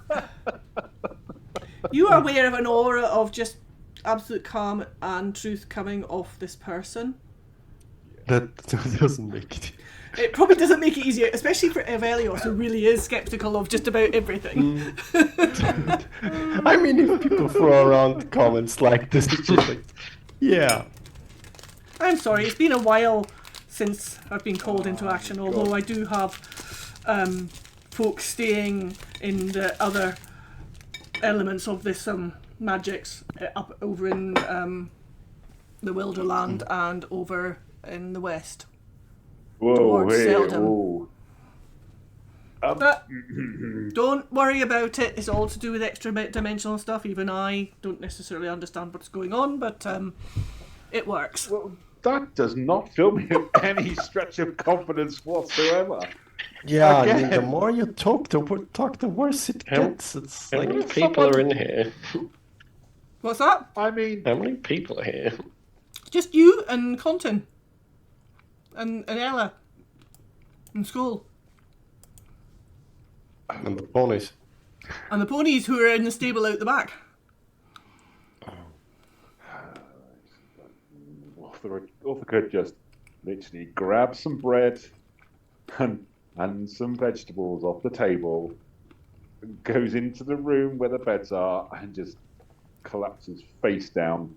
You are aware of an aura of just absolute calm and truth coming off this person. That doesn't make it. It probably doesn't make it easier, especially for Evelios, who really is skeptical of just about everything. I mean, if people throw around comments like this, it's just like, yeah. I'm sorry, it's been a while since I've been called into action, although I do have folks staying in the other elements of this magics up over in the Wilderland and over in the west. Whoa, Towards hey, Seldom. whoa. But don't worry about it, it's all to do with extra dimensional stuff. Even I don't necessarily understand what's going on, but it works. Well, that does not fill me with any stretch of confidence whatsoever. Yeah, I mean, Again. the more you talk, the worse it gets. It's How like many people are in here? What's that? I mean, How many people are here? Just you and Contin. And Ella. And Skull. and the ponies. And the ponies who are in the stable out the back. Arthur could just literally grab some bread and some vegetables off the table, goes into the room where the beds are, and just collapses face down.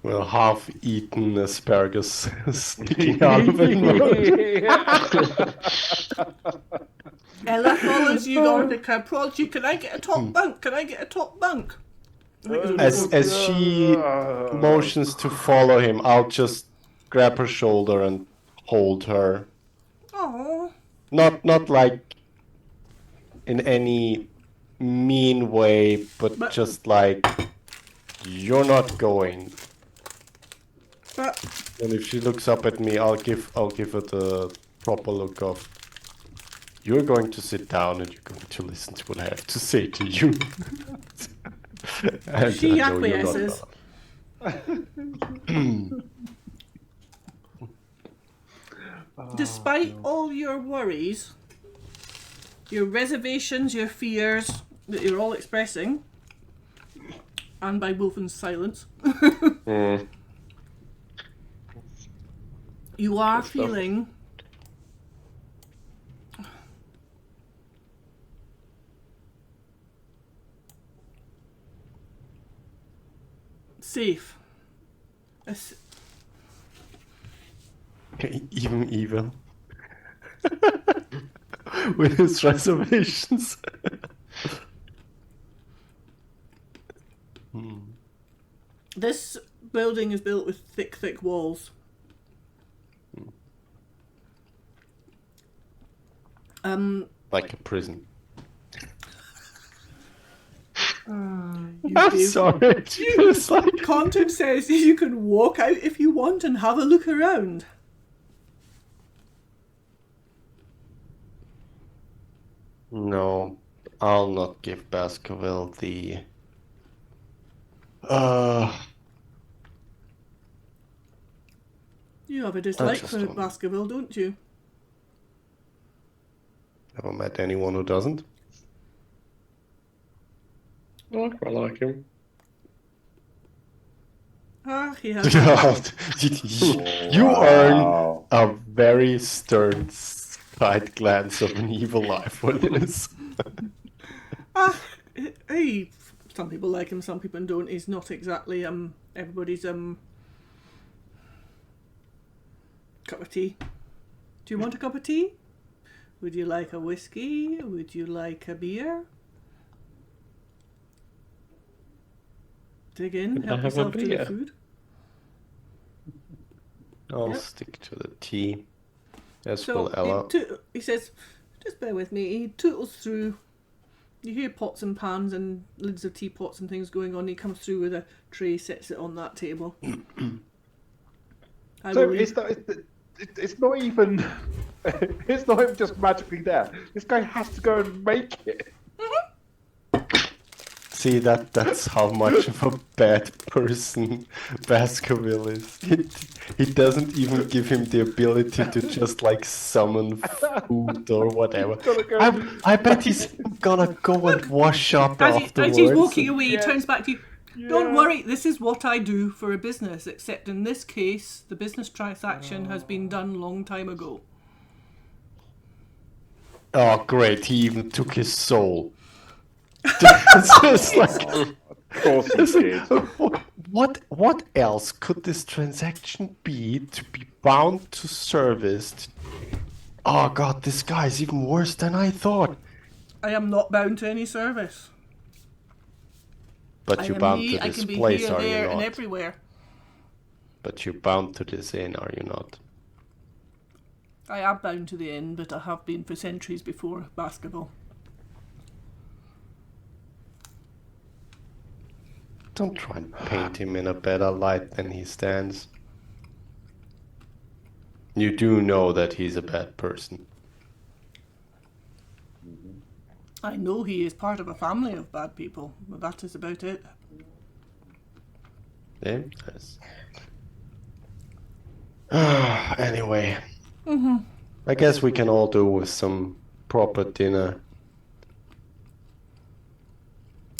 Well, half-eaten asparagus sticking out of it. Ella follows you on the cab, prods you. Can I get a top bunk? Can I get a top bunk? As she motions to follow him, I'll just grab her shoulder and hold her. Oh. Not like in any mean way, but just like you're not going. But And if she looks up at me, I'll give her the proper look of You're going to sit down and you're going to listen to what I have to say to you. And She I know you're not acquiesces. Despite all your worries, your reservations, your fears that you're all expressing, and by Wolfen's silence, you are feeling safe. Even evil. With his reservations. This building is built with thick walls. Like a prison. You I'm do. sorry. It's like... Content says you can walk out if you want and have a look around. No, I'll not give Baskerville the... You have a dislike just for don't. Baskerville, don't you? Never met anyone who doesn't. I quite like him. Ah, he has. You earn a very stern side glance of an evil eye for this. Hey, some people like him, some people don't. He's not exactly everybody's cup of tea. Do you want a cup of tea? Would you like a whiskey? Would you like a beer? Dig in, help have a yourself to the beer? food. I'll Yep. stick to the tea. As So will Ella. he says, just bear with me. He tootles through. You hear pots and pans and lids of teapots and things going on. He comes through with a tray, sets it on that table. So it's not even it's not even just magically there. This guy has to go and make it. See, that's how much of a bad person Baskerville is. He doesn't even give him the ability to just like summon food or whatever. I bet he's gonna go and wash up afterwards. As he's walking away, Yeah. he turns back to you. Don't worry, this is what I do for a business, except in this case, the business transaction has been done long time ago. Oh, great! He even took his soul. It's just like, Of course he did. what else could this transaction be to be bound to service? Oh god, this guy's even worse than I thought. I am not bound to any service. But I you're am bound he, to I this can be place, here, are there, you and not? everywhere. But you're bound to this inn, are you not? I am bound to the inn, but I have been for centuries before Baskerville. Don't try and paint him in a better light than he stands. You do know that he's a bad person. I know he is part of a family of bad people, but that is about it. Yeah? Yes. Anyway. I guess we can all do with some proper dinner.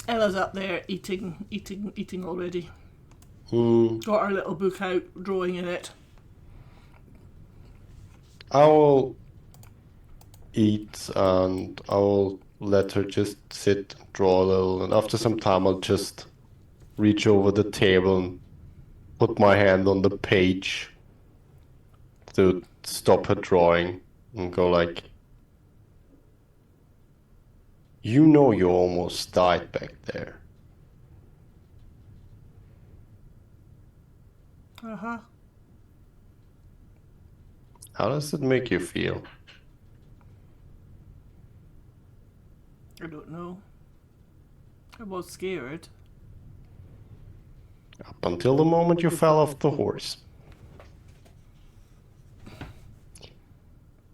Ella's up there eating already. Got her little book out, drawing in it. I will eat and I will let her just sit and draw a little, and after some time I'll just reach over the table and put my hand on the page to stop her drawing and go like, you know you almost died back there. Uh-huh. How does it make you feel? I don't know. I was scared. Up until the moment you fell off the horse.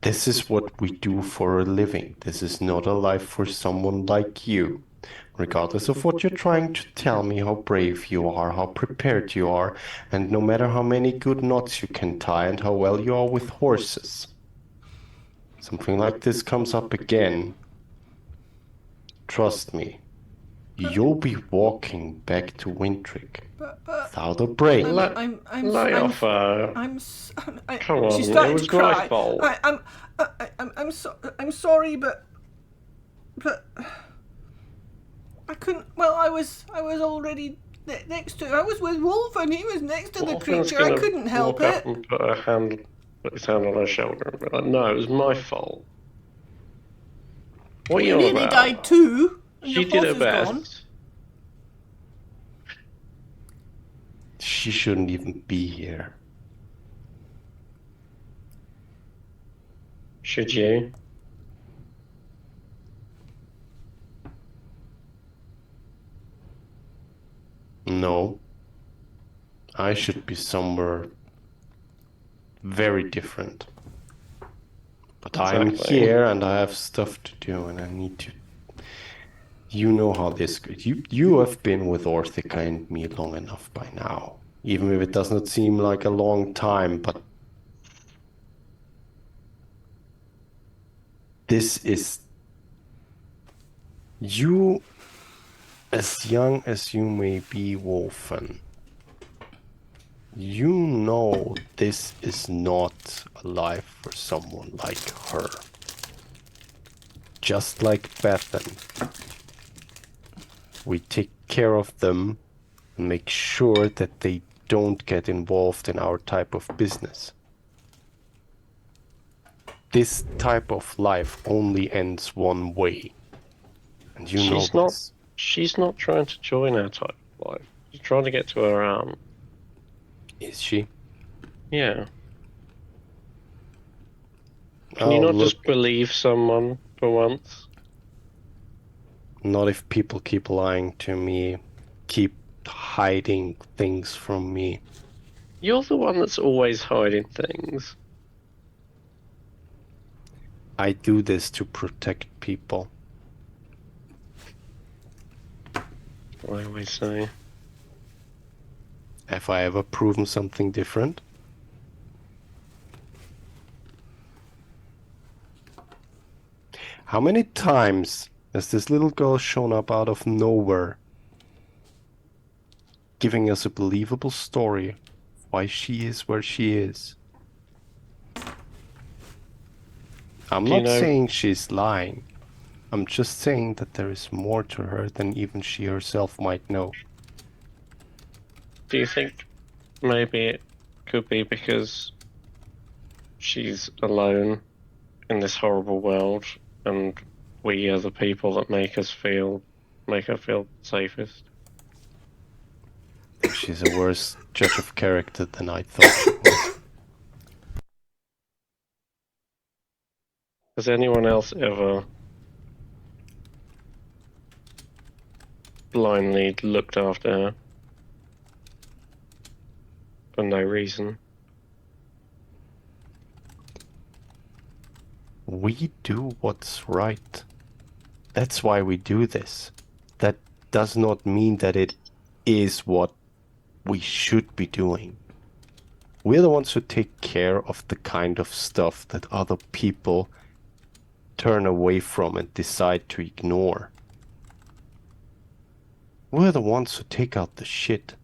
This is what we do for a living. This is not a life for someone like you. Regardless of what you're trying to tell me, how brave you are, how prepared you are, and no matter how many good knots you can tie and how well you are with horses. Something like this comes up again. Trust me, you'll be walking back to Wintrick without a break. Lay off her. Come on, she's starting it was to cry. my fault. I'm sorry, but I couldn't. Well, I was already next to. I was with Wolf, and he was next to the creature. I couldn't help it. And put his hand on her shoulder and be like, "No, it was my fault." What are you on nearly about? died too. And She your did her horse is best. gone. She shouldn't even be here. Should you? No. I should be somewhere very different. But I'm Exactly. here and I have stuff to do and I need to... You know how this goes. You have been with Orthica and me long enough by now. Even if it does not seem like a long time, but... This is... You, as young as you may be, Wolfen, you know this is not a life for someone like her. Just like Bethan. We take care of them and make sure that they don't get involved in our type of business. This type of life only ends one way. And you know this. She's not trying to join our type of life. She's trying to get to her aunt. Is she? Yeah. Can you not just believe someone for once? Not if people keep lying to me, keep hiding things from me. You're the one that's always hiding things. I do this to protect people. I always say. Have I ever proven something different? How many times has this little girl shown up out of nowhere, giving us a believable story of why she is where she is? I'm not saying she's lying. I'm just saying that there is more to her than even she herself might know. Do you think maybe it could be because she's alone in this horrible world and we are the people that make her feel safest? She's a worse judge of character than I thought she was. Has anyone else ever blindly looked after her for no reason? We do what's right. That's why we do this. That does not mean that it is what we should be doing. We're the ones who take care of the kind of stuff that other people turn away from and decide to ignore. We're the ones who take out the shit.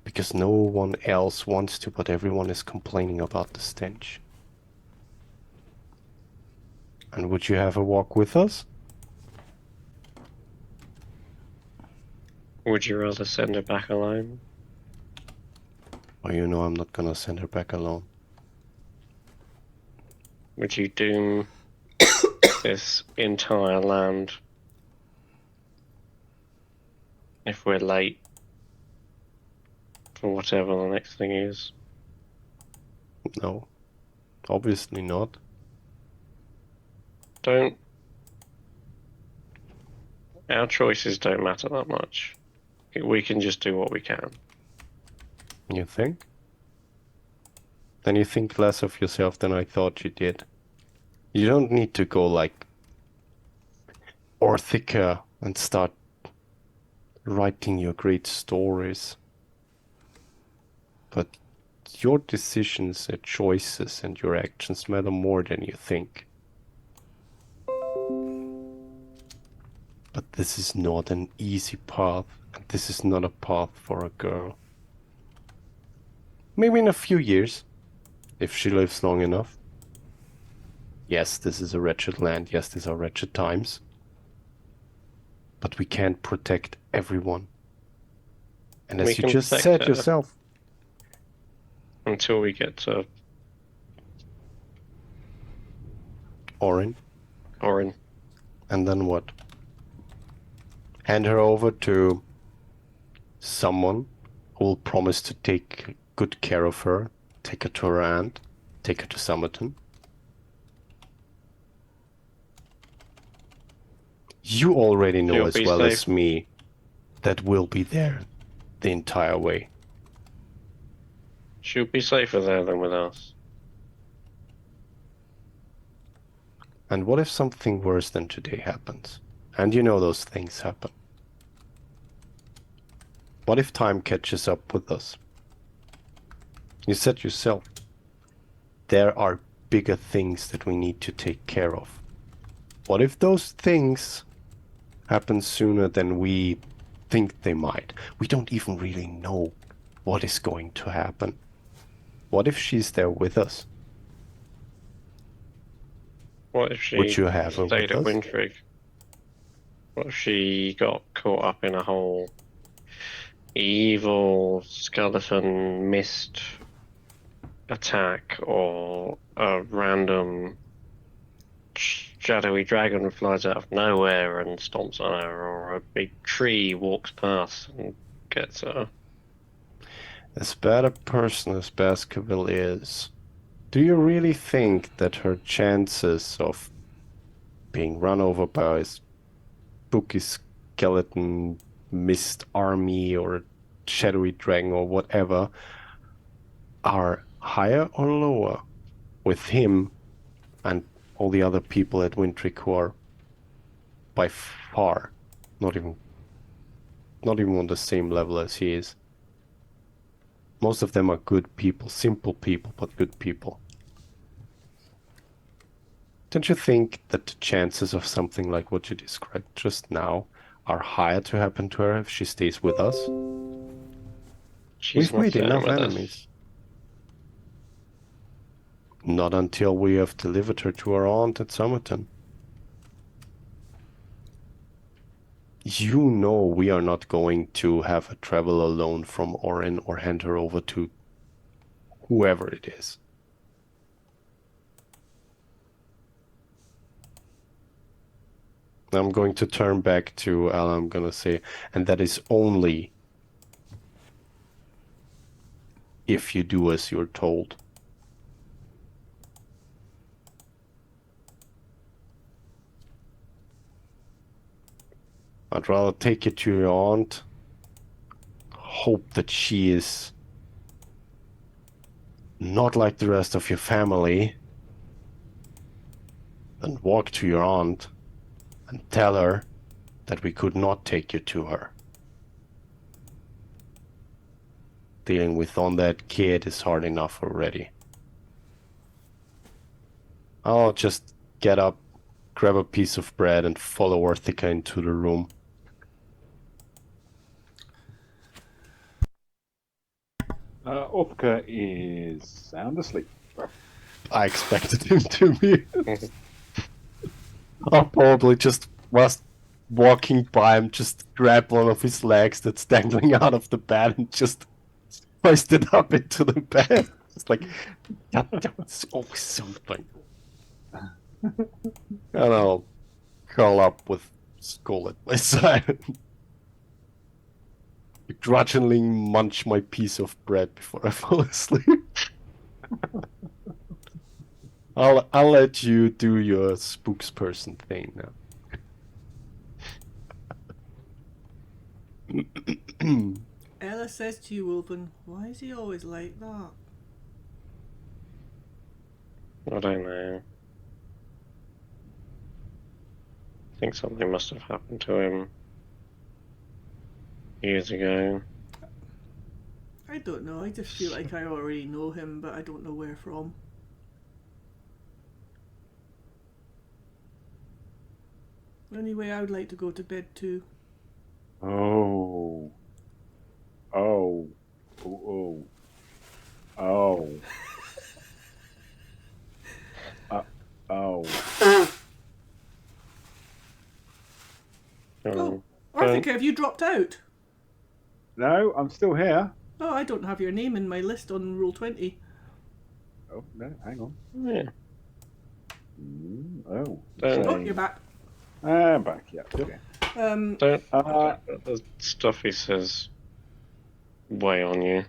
Because no one else wants to, but everyone is complaining about the stench. And would you have a walk with us? Would you rather send her back alone? Well, you know I'm not gonna send her back alone. Would you doom this entire land if we're late for whatever the next thing is? No, obviously not. Our choices don't matter that much. We can just do what we can. You think? Then you think less of yourself than I thought you did. You don't need to go like Orthica and start writing your great stories. But your decisions and choices and your actions matter more than you think. But this is not an easy path, and this is not a path for a girl. Maybe in a few years, if she lives long enough. Yes, this is a wretched land. Yes, these are wretched times. But we can't protect everyone. And as you just said yourself, until we get to Orin. And then what? Hand her over to someone who will promise to take good care of her, take her to her aunt, take her to Somerton. You already know as well as me that we'll be there the entire way. She'll be safer there than with us. And what if something worse than today happens? And you know those things happen. What if time catches up with us? You said yourself, there are bigger things that we need to take care of. What if those things happen sooner than we think they might? We don't even really know what is going to happen. What if she's there with us? What if she Would you have her stayed with at us? Wintrig? What if she got caught up in a whole evil skeleton mist attack, or a random shadowy dragon flies out of nowhere and stomps on her, or a big tree walks past and gets her? As bad a person as Baskerville is, do you really think that her chances of being run over by a spooky skeleton mist army or a shadowy dragon or whatever are higher or lower with him and all the other people at Wintrig who are by far not even on the same level as he is? Most of them are good people, simple people, but good people. Don't you think that the chances of something like what you described just now are higher to happen to her if she stays with us? We've made enough enemies. Not until we have delivered her to our aunt at Somerton. You know we are not going to have her travel alone from Orin or hand her over to whoever it is. I'm going to turn back to Al. I'm going to say, and that is only if you do as you're told. I'd rather take you to your aunt, hope that she is not like the rest of your family, than walk to your aunt and tell her that we could not take you to her. Dealing with that kid is hard enough already. I'll just get up, grab a piece of bread, and follow Orthica into the room. Orthica is sound asleep. I expected him to be. I'll probably just, whilst walking by him, just grab one of his legs that's dangling out of the bed and just hoist it up into the bed. It's like, that was always something. And I'll curl up with Skull at my side. Begrudgingly munch my piece of bread before I fall asleep. I'll let you do your spooksperson thing now. Ella says to you, Wolven, why is he always like that? I don't know. I think something must have happened to him years ago. I don't know. I just feel like I already know him, but I don't know where from. Anyway, I would like to go to bed too. Oh. Oh. Oh. Oh. Oh. Oh, Arthur, have you dropped out? No, I'm still here. Oh, I don't have your name in my list on Roll20. Oh, no, hang on. Yeah. Oh. Oh, you're back. I'm back, yeah. Okay. Don't the stuff he says weigh on you.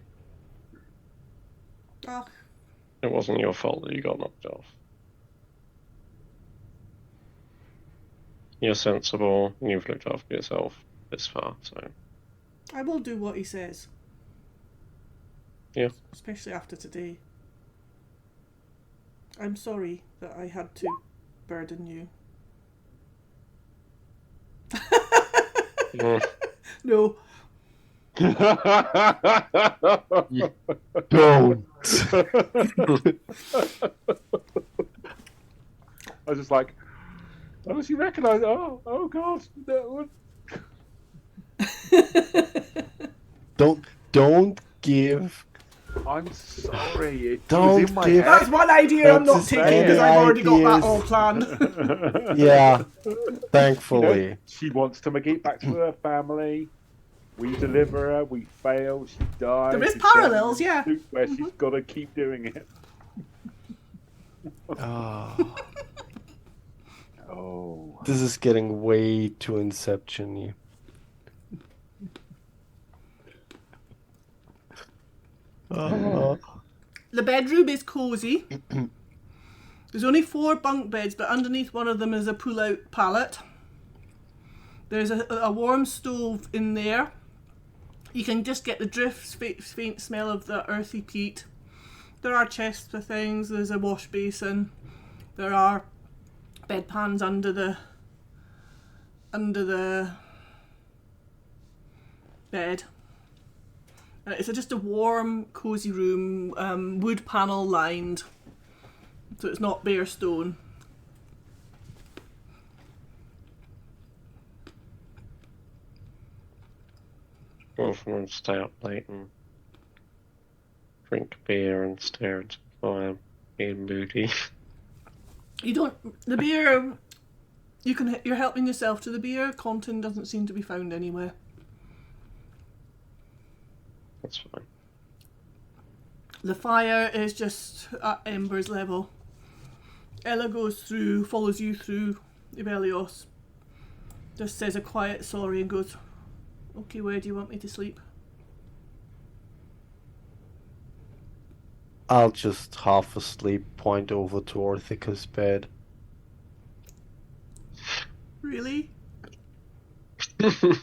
Oh. It wasn't your fault that you got knocked off. You're sensible, and you've looked after yourself this far, so... I will do what he says. Yeah. Especially after today. I'm sorry that I had to burden you. No. Don't. I was just like, oh, she recognised. Oh God. Don't give. I'm sorry. It Don't was in my give- head. That's one idea I'm not That's taking any because I've already got that ideas. all planned. Yeah, thankfully. She wants to get back to her family. We deliver her. We fail. She dies. There is She's parallels, down in yeah. the soup where she's got to keep doing it. Oh, Oh. this is getting way too Inception-y. Oh. The bedroom is cosy. There's only 4 bunk beds, but underneath one of them is a pull-out pallet. There's a warm stove in there. You can just get the faint smell of the earthy peat. There are chests for things. There's a wash basin. There are bedpans under the bed. It's just a warm, cosy room, wood panel lined, so it's not bare stone. Often stay up late and drink beer and stare at the fire, being moody. You don't. The beer. You're helping yourself to the beer. Content doesn't seem to be found anywhere. That's fine. The fire is just at embers level. Ella follows you through Ibelios. Just says a quiet sorry and goes, "Okay, where do you want me to sleep?" I'll just half asleep point over to Orthica's bed. Really? The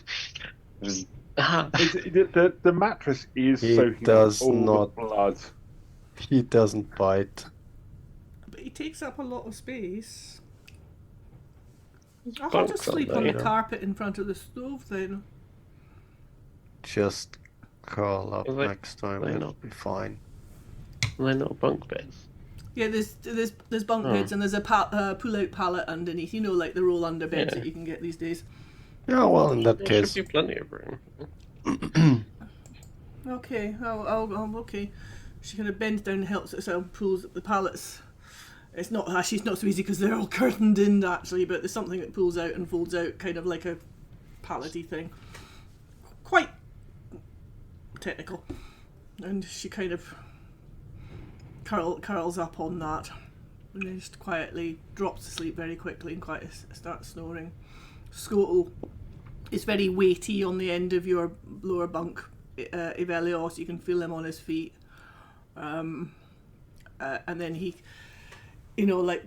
mattress is He soaking does up all not. the blood. He doesn't bite. But he takes up a lot of space. I'll Bunks just on sleep on there, the yeah. carpet in front of the stove then. Just curl up Well, they- next time they and not- it'll be fine. They're not bunk beds. Yeah, there's bunk Oh. beds and there's a pull-out pallet underneath. You know, like the roll-under beds Yeah. that you can get these days. Yeah, well, in that There case, should be plenty of room. Okay, I'll okay. She kind of bends down and helps herself, pulls up the pallets. It's not actually, it's not so easy because they're all curtained in actually, but there's something that pulls out and folds out, kind of like a pallety thing. Quite technical. And she kind of curls up on that and then just quietly drops to sleep very quickly and starts snoring. Scotel is very weighty on the end of your lower bunk, Evelios. You can feel him on his feet. And then he, like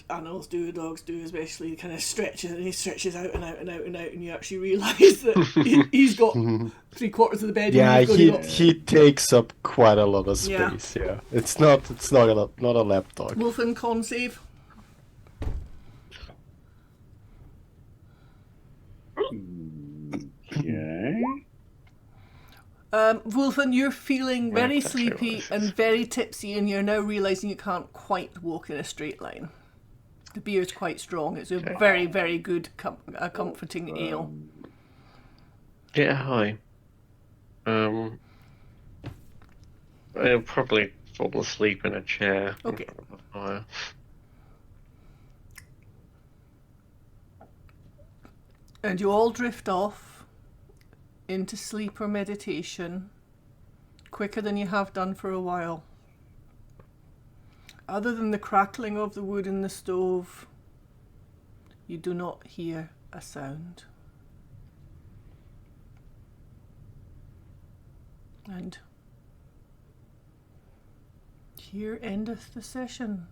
animals do, dogs do especially, kind of stretches, and he stretches out and out and out and out, and you actually realise that he's got 3/4 of the bed. Yeah, and he takes up quite a lot of space. Yeah, it's not a lap dog. Wolf and con save. Okay. Wolfen, you're feeling very that's sleepy right. and very tipsy, and you're now realising you can't quite walk in a straight line. The beer's quite strong. It's a very, very good, comforting ale. Yeah, hi. I'll probably fall asleep in a chair. Okay. In front of the fire. And you all drift off into sleep or meditation quicker than you have done for a while. Other than the crackling of the wood in the stove, you do not hear a sound. And here endeth the session.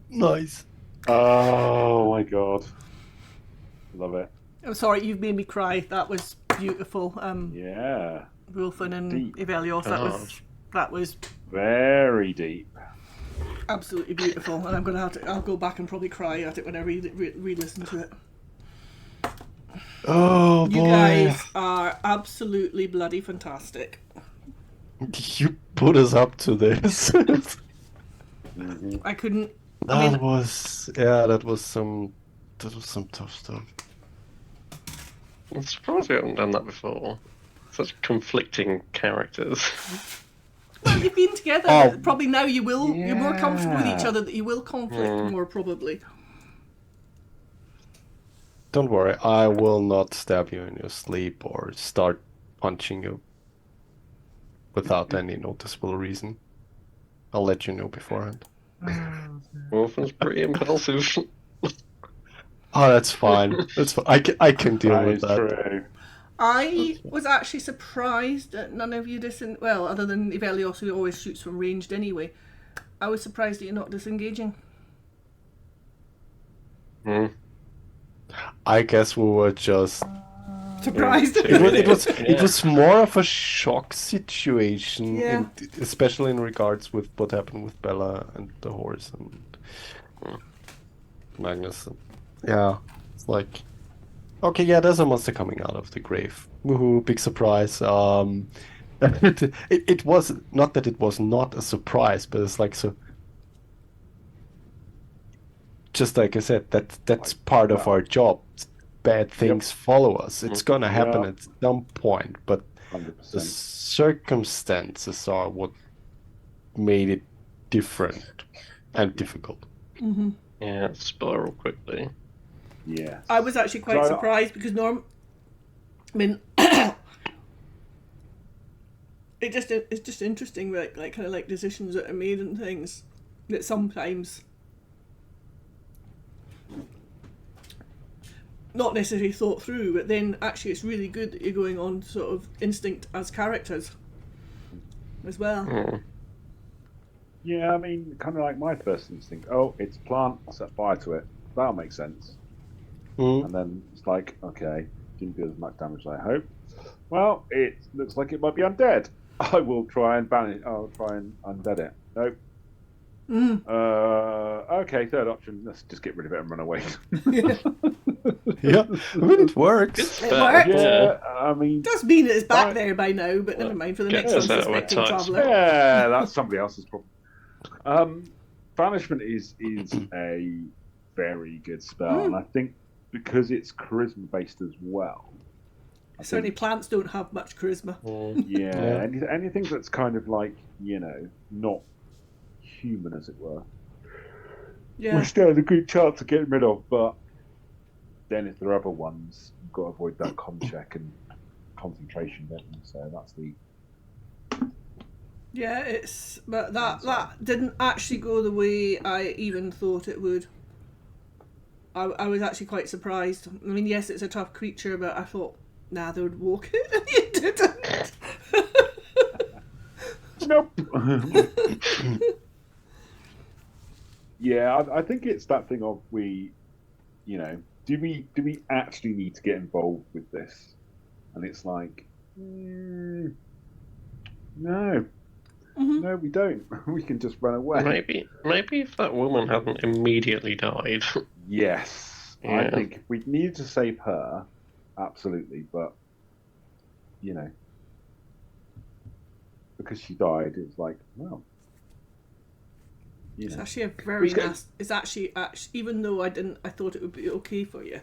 Nice. Oh my god. Love it. I'm sorry, you've made me cry. That was beautiful. Yeah. Wolfen and Deep. Evelios, that was Very deep. absolutely beautiful. And I'll go back and probably cry at it when I re-listen to it. Oh boy. You guys are absolutely bloody fantastic. You put us up to this. I couldn't. That was some tough stuff. I'm surprised we haven't done that before. Such conflicting characters. Well, you've been together. Oh. Probably now you will. You're more comfortable with each Yeah. other that you will conflict more probably. Don't worry, I will not stab you in your sleep or start punching you without any noticeable reason. I'll let you know beforehand. Wolfen's pretty impulsive. Oh, that's fine. That's fine. I can deal That with is that. true. I was actually surprised that none of you well, other than Evelios, who always shoots from ranged anyway. I was surprised that you're not disengaging. I guess we were just. Surprised. It was more of a shock situation, Yeah. especially in regards with what happened with Bella and the horse and Magnus. Yeah, it's like, okay, yeah, there's a monster coming out of the grave. Woohoo! Big surprise. It was not that it was not a surprise, but it's like so. Just like I said, that's part of our job. Bad things follow us. It's gonna happen Yeah. at some point, but 100%. the circumstances are what made it different and difficult. Yeah, it spiraled quickly. Yeah. I was actually quite So- surprised because it's just interesting, like kind of like decisions that are made and things that sometimes not necessarily thought through, but then actually it's really good that you're going on sort of instinct as characters as well. Yeah, I mean, kind of like my first instinct. Oh, it's a plant. I'll set fire to it. That'll make sense. Mm. And then it's like, okay, didn't do as much damage as I hoped. Well, it looks like it might be undead. I will try and ban it. I'll try and undead it. Nope. Okay, third option. Let's just get rid of it and run away. Yeah, I mean it works. It worked. Yeah, I mean, Does mean it's back Right. there by now, but never mind for the Get next us out of unsuspecting our tights. traveller. yeah, that's somebody else's problem. Banishment is a very good spell, and I think because it's charisma based as well. Certainly plants don't have much charisma. Yeah, anything that's kind of like, not human, as it were. Yeah. We still have a good chance of getting rid of, but then if there are other ones, you've got to avoid that con check and concentration, don't you? So that's the. Yeah, but that didn't actually go the way I even thought it would. I was actually quite surprised. I mean, yes, it's a tough creature, but I thought, nah, they would walk it, and you didn't. Nope. Yeah, I think it's that thing of do we actually need to get involved with this? And it's like, no, no, we don't. We can just run away. Maybe if that woman hadn't immediately died. Yes, Yeah. I think we needed to save her, absolutely, but because she died, it's like, well. It's actually a very nasty. It's actually, even though I thought it would be okay for you.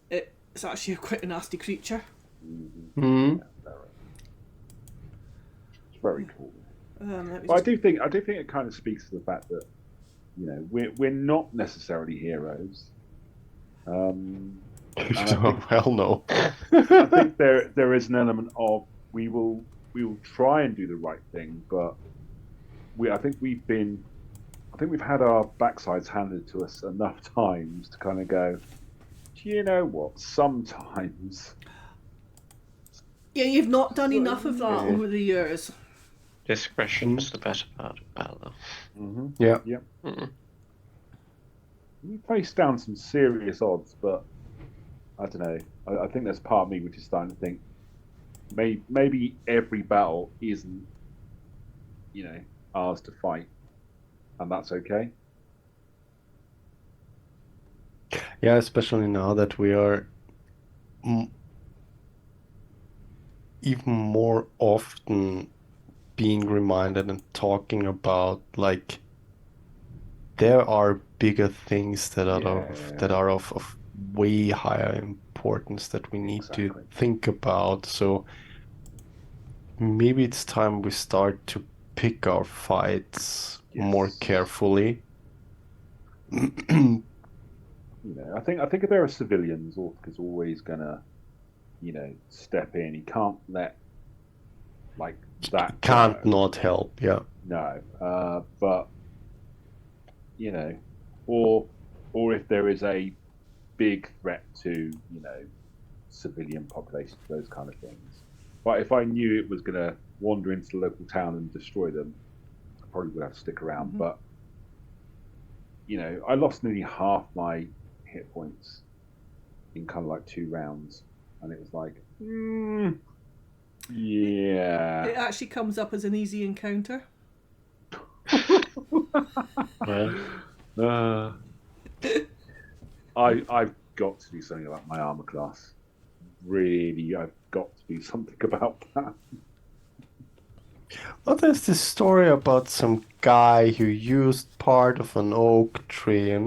It's actually quite a nasty creature. Mm-hmm. Yeah, it's very cool. But I do think it kind of speaks to the fact that we're not necessarily heroes. And Hell no. I think there is an element of we will try and do the right thing, but I think we've had our backsides handed to us enough times to kind of go, do you know what? Sometimes. Yeah, you've not done enough of that over the years. Discretion's the better part of valor. Mm-hmm. Yeah. Yep. Mm. We faced down some serious odds, but I don't know. I think there's part of me which is starting to think maybe every battle isn't, ours to fight, and that's okay. Yeah, especially now that we are even more often being reminded and talking about, like, there are bigger things that are of way higher importance that we need to think about. So maybe it's time we start to pick our fights more carefully. I think if there are civilians, Orc is always gonna, step in. He can't let that. Can't not help. Yeah. No, but or if there is a big threat to civilian populations, those kind of things. But if I knew it was gonna wander into the local town and destroy them, I probably would have to stick around. Mm-hmm. But I lost nearly half my hit points in kind of like 2 rounds, and it was like, yeah. It actually comes up as an easy encounter. I've got to do something about my armor class. Really, I've got to do something about that. Well, there's this story about some guy who used part of an oak tree,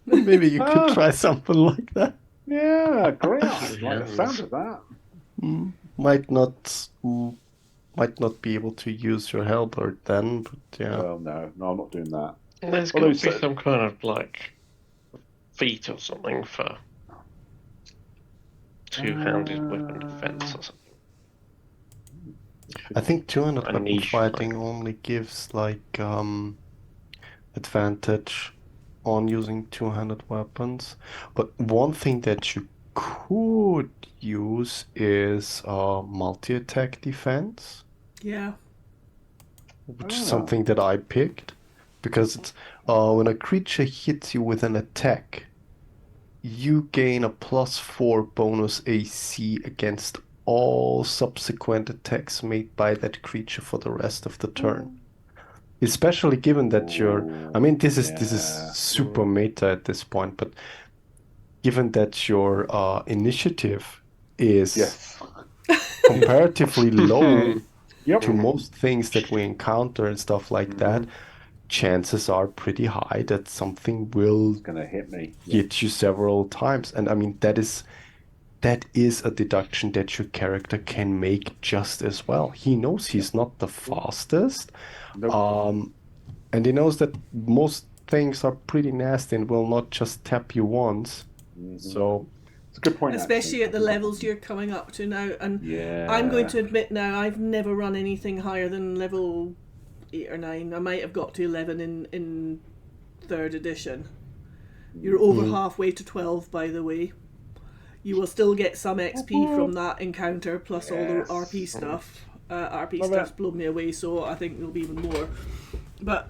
Maybe you could try something like that. Yeah, great. I like the sound of that. Might not be able to use your halberd then, but yeah. Well, no, I'm not doing that. There's got to be some kind of feat or something for two-handed weapon defense or something. I think two-handed weapon niche, fighting only gives advantage on using two-handed weapons. But one thing that you could use is multi-attack defense. Yeah. Which is something that I picked because it's when a creature hits you with an attack, you gain a +4 bonus AC against all subsequent attacks made by that creature for the rest of the turn. Especially given that this is super meta at this point, but given that your initiative is comparatively low to most things that we encounter and stuff like that, chances are pretty high that something will gonna hit me, hit you several times. And I mean that is a deduction that your character can make just as well. He knows he's not the fastest, and he knows that most things are pretty nasty and will not just tap you once. So it's a good point, especially at the levels you're coming up to now. And I'm going to admit now, I've never run anything higher than level 8 or 9. I might have got to 11 in 3rd edition. You're over halfway to 12, by the way. You will still get some XP from that encounter, plus all the RP stuff. RP stuff's blown me away, so I think there'll be even more. But